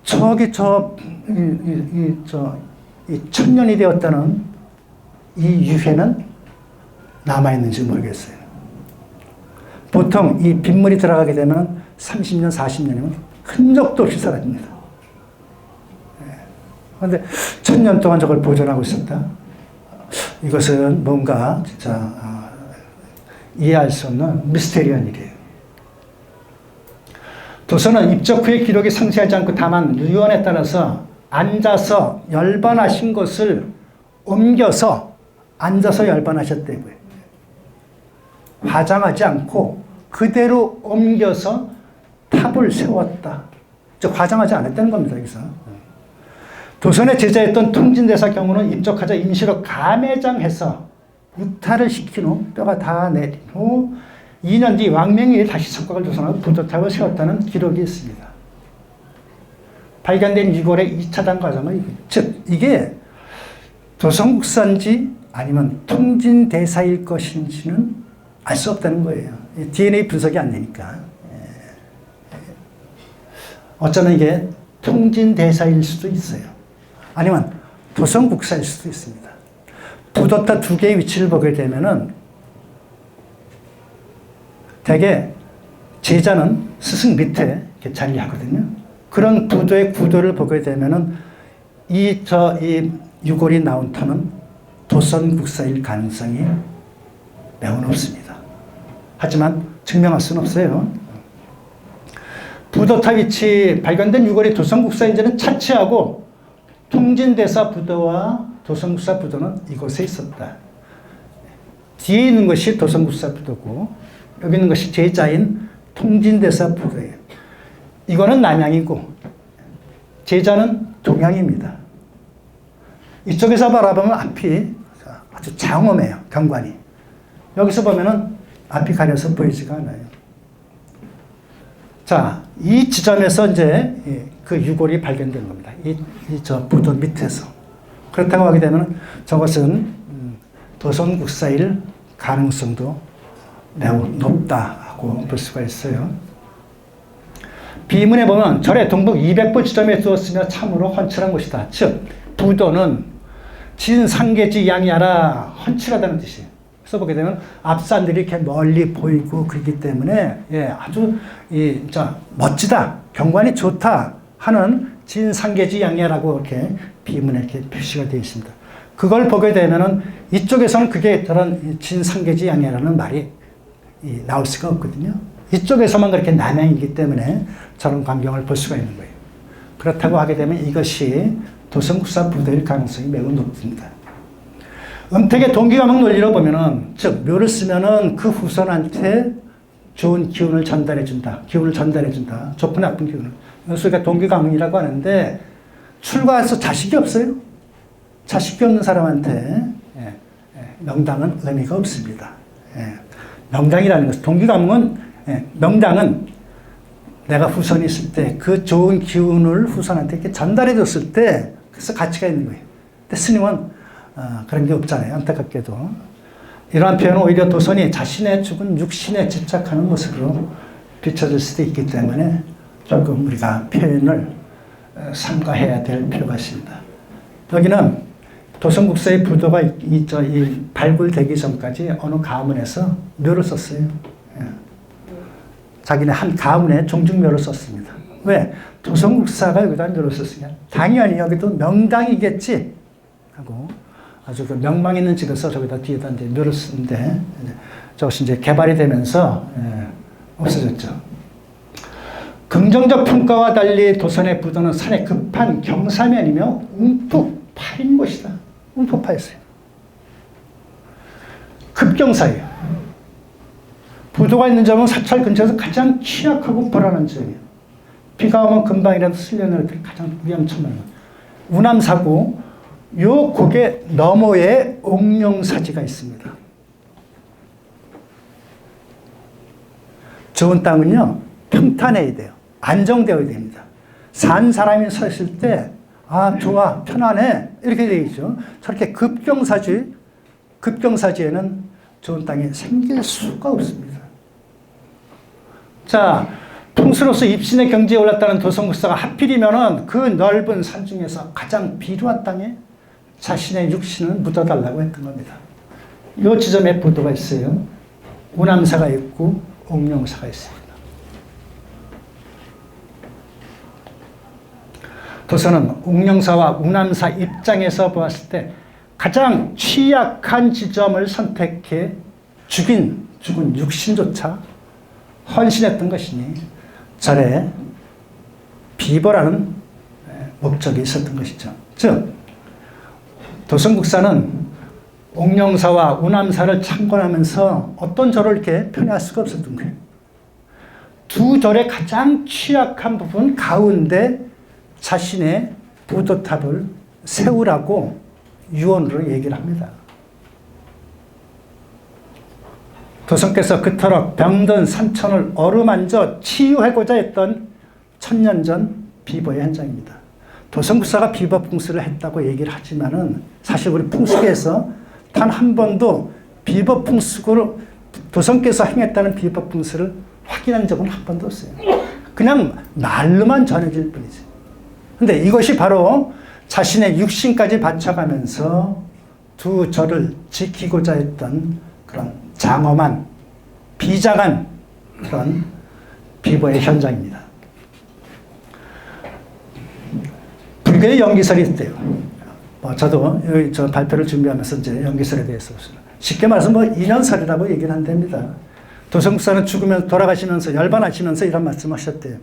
저기 이 천년이 되었다는 이 유해는 남아있는지 모르겠어요. 보통 이 빗물이 들어가게 되면 30년, 40년이면 흔적도 없이 사라집니다. 그런데 1000년 동안 저걸 보존하고 있었다. 이것은 뭔가 진짜 이해할 수 없는 미스테리한 일이에요. 도서는 입적 후의 기록이 상세하지 않고 다만 유언에 따라서 앉아서 열반하신 것을 옮겨서 앉아서 열반하셨다고요. 화장하지 않고 그대로 옮겨서 탑을 세웠다. 즉 화장하지 않았다는 겁니다. 여기서. 도선의 제자였던 통진대사 경우는 입적하자 임시로 감회장해서 육탈을 시킨 후 뼈가 다 내린 후 2년 뒤 왕명이 다시 석곽을 조성하고 부도탑을 세웠다는 기록이 있습니다. 발견된 유골의 2차단 과정은 즉 이게 도성국사인지 아니면 통진대사일 것인지는 알 수 없다는 거예요. DNA 분석이 안 되니까. 어쩌면 이게 통진대사일 수도 있어요. 아니면 도성국사일 수도 있습니다. 부도탑 2개의 위치를 보게 되면은 대개 제자는 스승 밑에 이렇게 자리하거든요. 그런 부도의 구도를 보게 되면은 이 유골이 나온 터는 도성국사일 가능성이 매우 높습니다. 하지만 증명할 수는 없어요. 부도탑 위치 발견된 유골이 도성국사인지는 차치하고 통진대사 부도와 도성국사 부도는 이곳에 있었다. 뒤에 있는 것이 도성국사 부도고 여기 있는 것이 제자인 통진대사 부도예요. 이거는 남양이고 제자는 동양입니다. 이쪽에서 바라보면 앞이 아주 장엄해요. 경관이. 여기서 보면은 앞이 가려서 보이지가 않아요. 자, 이 지점에서 이제 그 유골이 발견된 겁니다. 저 부도 밑에서. 그렇다고 하게 되면 저것은 도성국사일 가능성도 매우 높다고 볼 수가 있어요. 비문에 보면 절의 동북 200보 지점에 두었으며 참으로 헌칠한 곳이다. 즉 부도는 진상계지 양이하라 헌칠하다는 뜻이에요. 그래서 보게 되면 앞산들이 이렇게 멀리 보이고 그렇기 때문에 아주 멋지다, 경관이 좋다 하는 진상계지 양이하라고 이렇게 비문에 이렇게 표시가 되어 있습니다. 그걸 보게 되면은 이쪽에서는 그게 저런 진상계지 양이라는 말이 나올 수가 없거든요. 이쪽에서만 그렇게 남양이기 때문에 저런 광경을 볼 수가 있는 거예요. 그렇다고 하게 되면 이것이 도성국사 부도일 가능성이 매우 높습니다. 음택의 동기감흥 논리로 보면은, 즉, 묘를 쓰면은 그 후손한테 좋은 기운을 전달해준다. 기운을 전달해준다. 좋고 나쁜 기운을. 그래서 동기감흥이라고 하는데, 출가해서 자식이 없어요. 자식이 없는 사람한테 명당은 의미가 없습니다. 명당이라는 것은, 동기감흥은, 명당은 내가 후손이 있을 때 그 좋은 기운을 후손한테 이렇게 전달해줬을 때, 그래서 가치가 있는 거예요. 근데 스님은 그런 게 없잖아요. 안타깝게도. 이러한 표현은 오히려 도선이 자신의 죽은 육신에 집착하는 모습으로 비춰질 수도 있기 때문에 조금 우리가 표현을 삼가해야 될 필요가 있습니다. 여기는 도성국사의 부도가 발굴되기 전까지 어느 가문에서 묘를 썼어요. 자기네 한 가문에 종중묘를 썼습니다. 왜? 도성국사가 여기다 묘를 썼으냐? 당연히 여기도 명당이겠지 하고 아주 그 명망 있는 집에서 저기다 뒤에다 이제 묘를 쓰는데 저것이 이제 개발이 되면서 없어졌죠. 긍정적 평가와 달리 도선의 부도는 산의 급한 경사면이며 움푹파인 곳이다. 움푹파였어요. 급경사예요. 부도가 있는 점은 사찰 근처에서 가장 취약하고 불안한 점이에요. 비가 오면 금방이라도 쓸려내릴 때 가장 위험천만. 우남사고 요 고개 너머에 옥룡사지가 있습니다. 좋은 땅은요 평탄해야 돼요. 안정되어야 됩니다. 산 사람이 서 있을 때 아 좋아 편안해 이렇게 되어 있죠. 저렇게 급경사지 급경사지에는 좋은 땅이 생길 수가 없습니다. 자, 풍수로서 입신의 경지에 올랐다는 도성국사가 하필이면은 그 넓은 산 중에서 가장 비루한 땅에 자신의 육신을 묻어달라고 했던 겁니다. 이 지점에 보도가 있어요. 우남사가 있고 옥룡사가 있습니다. 도서는 옥룡사와 우남사 입장에서 보았을 때 가장 취약한 지점을 선택해 죽은 육신조차 헌신했던 것이니 절에 비보라는 목적이 있었던 것이죠. 즉 도성국사는 옥룡사와 우남사를 참관하면서 어떤 절을 이렇게 편애할 수가 없었던 거예요. 두 절의 가장 취약한 부분 가운데 자신의 부도탑을 세우라고 유언으로 얘기를 합니다. 도성께서 그토록 병든 산천을 어루만져 치유하고자 했던 천년 전 비보의 현장입니다. 도성국사가 비보 풍수를 했다고 얘기를 하지만은 사실 우리 풍수계에서 단 한 번도 비보 풍수로 도성께서 행했다는 비보 풍수를 확인한 적은 한 번도 없어요. 그냥 말로만 전해질 뿐이지. 근데 이것이 바로 자신의 육신까지 바쳐가면서 두 절을 지키고자 했던 그런 장엄한, 비장한 그런 비보의 현장입니다. 불교의 연기설이 있대요. 저도 저 발표를 준비하면서 이제 연기설에 대해서 쉽게 말해서 인연설이라고 얘기를 한답니다. 도성국사는 죽으면 돌아가시면서 열반하시면서 이런 말씀하셨대요.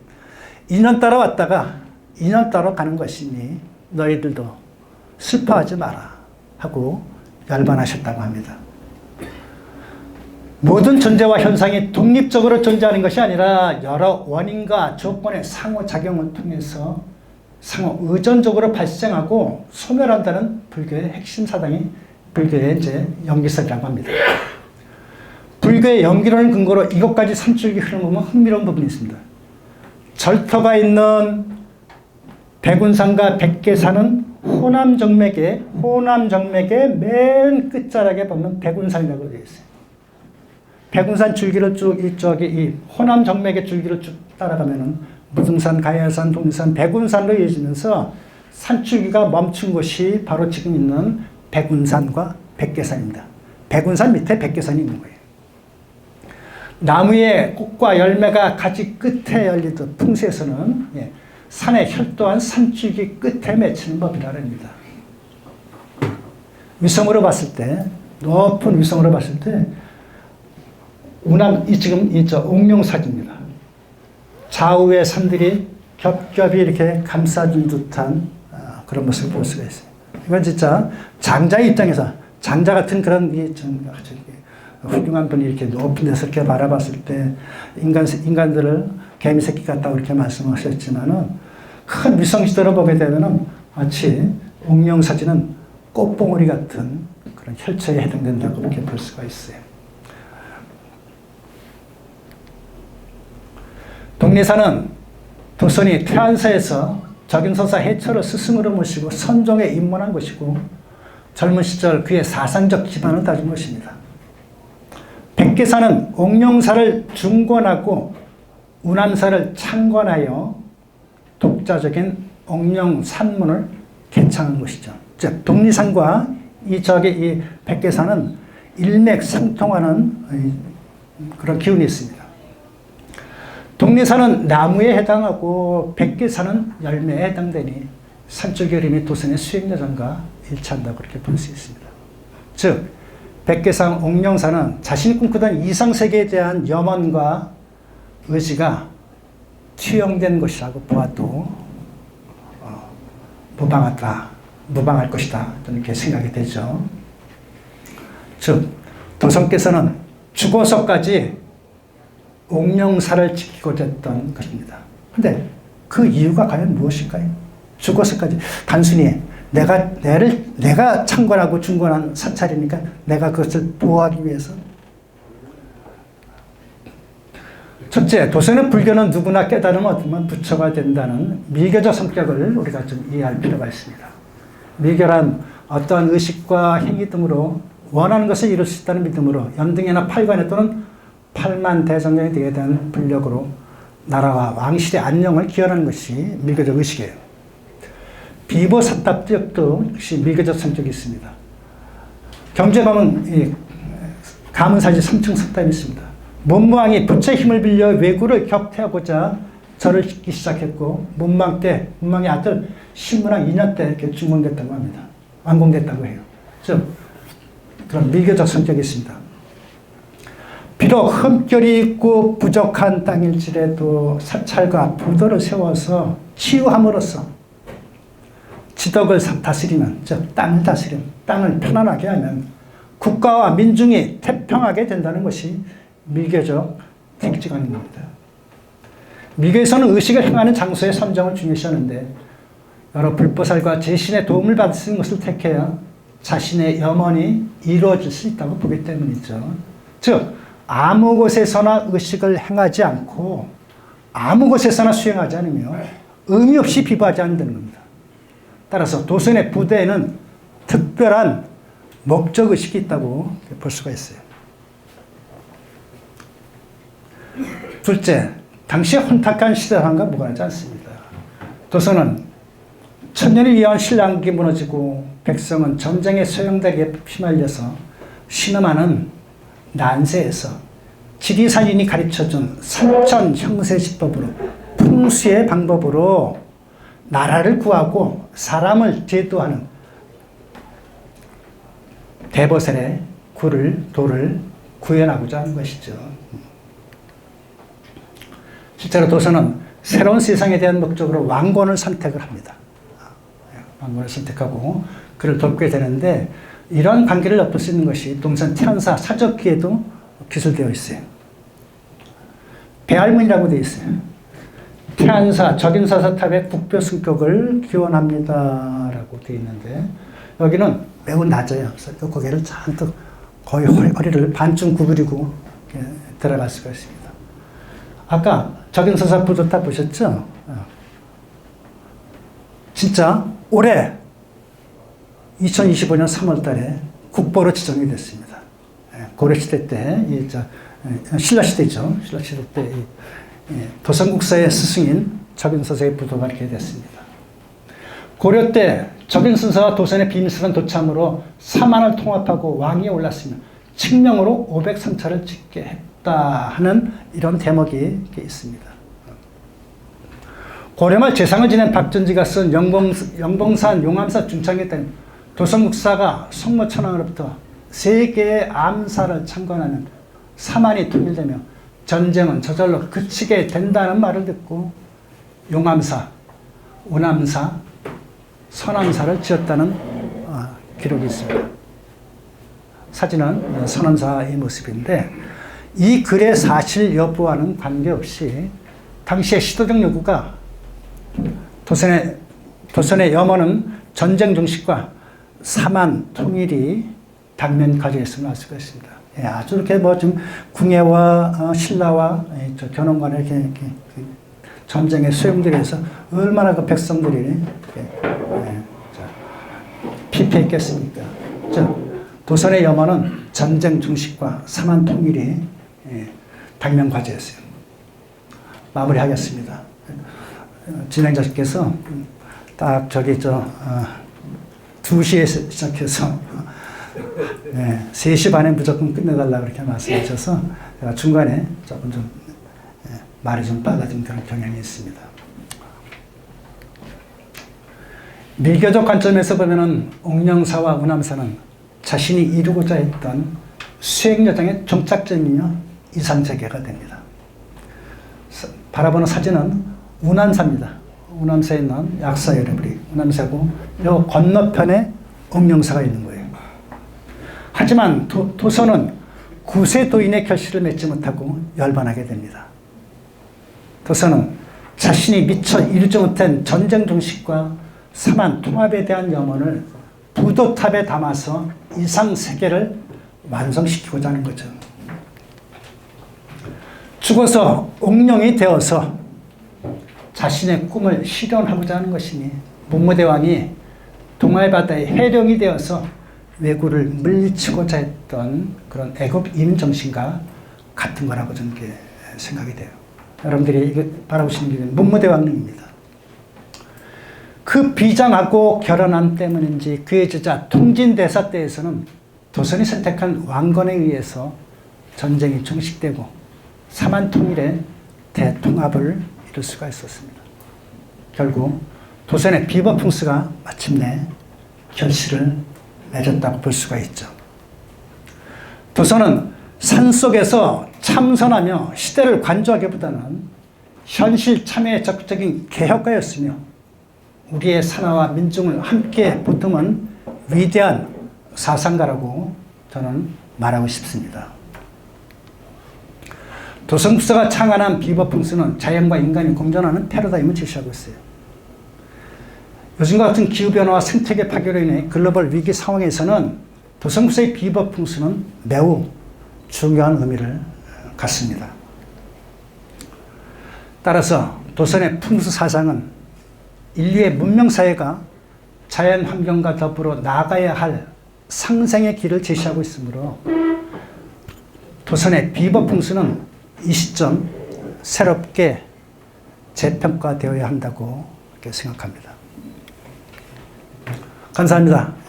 인연 따라 왔다가 인연 따라 가는 것이니 너희들도 슬퍼하지 마라 하고 열반하셨다고 합니다. 모든 존재와 현상이 독립적으로 존재하는 것이 아니라 여러 원인과 조건의 상호작용을 통해서 상호 의존적으로 발생하고 소멸한다는 불교의 핵심 사상이 불교의 이제 연기설이라고 합니다. 불교의 연기론을 근거로 이것까지 산줄기 흐름을 보면 흥미로운 부분이 있습니다. 절터가 있는 백운산과 백계산은 호남정맥의 맨 끝자락에 보면 백운산이라고 되어 있어요. 백운산 줄기를 쭉 이쪽에 이 호남정맥의 줄기를 쭉 따라가면은 무등산, 가야산, 동산, 백운산로 이어지면서 산줄기가 멈춘 곳이 바로 지금 있는 백운산과 백계산입니다. 백운산 밑에 백계산이 있는 거예요. 나무의 꽃과 열매가 가지 끝에 열리듯 풍수에서는 산의 혈도한 산줄기 끝에 맺히는 법이라 합니다. 위성으로 봤을 때, 높은 위성으로 봤을 때, 지금 옥룡사지입니다. 좌우의 산들이 겹겹이 이렇게 감싸준 듯한 그런 모습을 볼 수가 있어요. 이건 진짜 장자의 입장에서, 장자 같은 그런 훌륭한 분이 이렇게 높은 데서 이렇게 바라봤을 때 인간들을 개미 새끼 같다고 이렇게 말씀하셨지만은 큰 위성지도를 보게 되면은 마치 옥룡사지는 꽃봉오리 같은 그런 혈처에 해당된다고 이렇게 볼 수가 있어요. 독리사는 도선이 태안사에서 적임서사 해처를 스승으로 모시고 선종에 입문한 것이고 젊은 시절 그의 사상적 기반을 다진 것입니다. 백계사는 옥룡사를 중권하고 우남사를 창건하여 독자적인 옥룡산문을 개창한 것이죠. 즉 독리산과 이 백계사는 일맥상통하는 그런 기운이 있습니다. 독리산은 나무에 해당하고 백계사는 열매에 해당되니 산적 여림이 도선의 수행 여정과 일치한다고 그렇게 볼 수 있습니다. 즉 백계산 옥룡사는 자신이 꿈꾸던 이상세계에 대한 염원과 의지가 투영된 것이라고 보아도 무방할 것이다 이렇게 생각이 되죠. 즉 도성께서는 죽어서까지 옥룡사를 지키고자 했던 것입니다. 그런데 그 이유가 과연 무엇일까요? 죽어서까지 단순히 내가 창건하고 중건한 사찰이니까 내가 그것을 보호하기 위해서. 첫째, 도선의 불교는 누구나 깨달음 얻으면 부처가 된다는 미교적 성격을 우리가 좀 이해할 필요가 있습니다. 미교란 어떠한 의식과 행위 등으로 원하는 것을 이룰 수 있다는 믿음으로 연등이나 팔관에 또는 팔만 대성령이 되게 된 분력으로 나라와 왕실의 안녕을 기원하는 것이 밀교적 의식이에요. 비보사탑적도 역시 밀교적 성격이 있습니다. 경제가면 가문사지 3층 석탑이 있습니다. 문무왕이 부처의 힘을 빌려 왜구를 격퇴하고자 절을 짓기 시작했고 문무왕의 아들 신문왕 2년 때 이렇게 중공됐다고 합니다. 완공됐다고 해요. 즉 그런 밀교적 성격이 있습니다. 비록 흠결이 있고 부족한 땅일지라도 사찰과 부도를 세워서 치유함으로써 지덕을 다스리면, 즉 땅을 다스리면, 땅을 편안하게 하면 국가와 민중이 태평하게 된다는 것이 밀교적 특징이 아닙니다. 밀교에서는 의식을 행하는 장소의 선정을 중요시하는데 여러 불보살과 제신의 도움을 받을 수 있는 것을 택해야 자신의 염원이 이루어질 수 있다고 보기 때문이죠. 즉 아무 곳에서나 의식을 행하지 않고 아무 곳에서나 수행하지 않으며 의미 없이 비부하지 않는다는 겁니다. 따라서 도선의 부대에는 특별한 목적의식이 있다고 볼 수가 있어요. 둘째, 당시의 혼탁한 시대랑과 무관하지 않습니다. 도선은 천년을 이어온 신랑국이 무너지고 백성은 전쟁의 소용돌이에 휘말려서 신음하는 난세에서 지리산인이 가르쳐준 산천 형세시법으로 풍수의 방법으로 나라를 구하고 사람을 제도하는 대보살의 도를 구현하고자 하는 것이죠. 실제로 도선은 새로운 세상에 대한 목적으로 왕권을 선택을 합니다. 왕권을 선택하고 그를 돕게 되는데 이런 관계를 엿볼 수 있는 것이 동선 태안사 사적기에도 기술되어 있어요. 배알문이라고 되어 있어요. 태안사 적인사사탑의 국교 승격을 기원합니다 라고 되어 있는데 여기는 매우 낮아요. 그래서 고개를 잔뜩 거의 허리를 반쯤 구부리고 들어갈 수가 있습니다. 아까 적인사사 부도탑 보셨죠? 진짜 올해 2025년 3월 달에 국보로 지정이 됐습니다. 고려시대 때, 신라시대죠. 신라시대 때 도성국사의 스승인 적인서사의 부도가 이렇게 됐습니다. 고려 때 적인서사와 도선의 비밀스러운 도참으로 사만을 통합하고 왕위에 올랐으며 칙령으로 503차를 짓게 했다 하는 이런 대목이 있습니다. 고려말 재상을 지낸 박전지가 쓴 영봉산 용암사 중창에 따른 도성국사가 성모천왕으로부터 세계의 암사를 창건하는 사만이 통일되며 전쟁은 저절로 그치게 된다는 말을 듣고 용암사, 운암사, 선암사를 지었다는 기록이 있습니다. 사진은 선암사의 모습인데 이 글의 사실 여부와는 관계없이 당시의 시도적 요구가 도선의 염원은 전쟁 종식과 사만 통일이 당면 가져있음을 알 수가 있습니다. 아주 이렇게 좀 궁예와 신라와 견훤 간에 이렇게 전쟁의 소용돌이에서 얼마나 그 백성들이 피폐했겠습니까? 도선의 염원은 전쟁 중식과 사만 통일이 당면 과제였어요. 마무리하겠습니다. 진행자께서 딱 2시에 시작해서 3시 반에 무조건 끝내달라고 그렇게 말씀하셔서 제가 중간에 조금 말이 좀 빨라진 그런 경향이 있습니다. 밀교적 관점에서 보면은 옥령사와 운암사는 자신이 이루고자 했던 수행여정의 종착점이며 이상재개가 됩니다. 바라보는 사진은 운암사입니다. 운암사에 있는 약사여러분이 운암사고 요 건너편에 옥령사가 있는 거예요. 하지만 도선은 구세 도인의 결실을 맺지 못하고 열반하게 됩니다. 도선은 자신이 미처 이루지 못한 전쟁 종식과 사만 통합에 대한 염원을 부도탑에 담아서 이상 세계를 완성시키고자 하는 거죠. 죽어서 옥령이 되어서 자신의 꿈을 실현하고자 하는 것이니 문무대왕이 동해바다의 해령이 되어서 왜구를 물리치고자 했던 그런 애국 이민 정신과 같은 거라고 저는 이렇게 생각이 돼요. 여러분들이 이거 바라보시는 게 문무대왕릉입니다. 그 비장하고 결연함 때문인지 그의 제자 통진대사 때에서는 조선이 선택한 왕건에 의해서 전쟁이 종식되고 삼한통일의 대통합을 이룰 수가 있었습니다. 결국 조선의 비버풍스가 마침내 결실을 맺었다고 볼 수가 있죠. 조선은 산속에서 참선하며 시대를 관조하기보다는 현실 참여에 적극적인 개혁가였으며 우리의 산하와 민중을 함께 보듬은 위대한 사상가라고 저는 말하고 싶습니다. 조선국사가 창안한 비버풍스는 자연과 인간이 공존하는 패러다임을 제시하고 있어요. 요즘과 같은 기후변화와 생태계 파괴로 인해 글로벌 위기 상황에서는 조선국사의 비버풍스는 매우 중요한 의미를 갖습니다. 따라서 조선의 풍수 사상은 인류의 문명사회가 자연환경과 더불어 나아가야 할 상생의 길을 제시하고 있으므로 조선의 비버풍수는 이 시점 새롭게 재평가되어야 한다고 생각합니다. 감사합니다.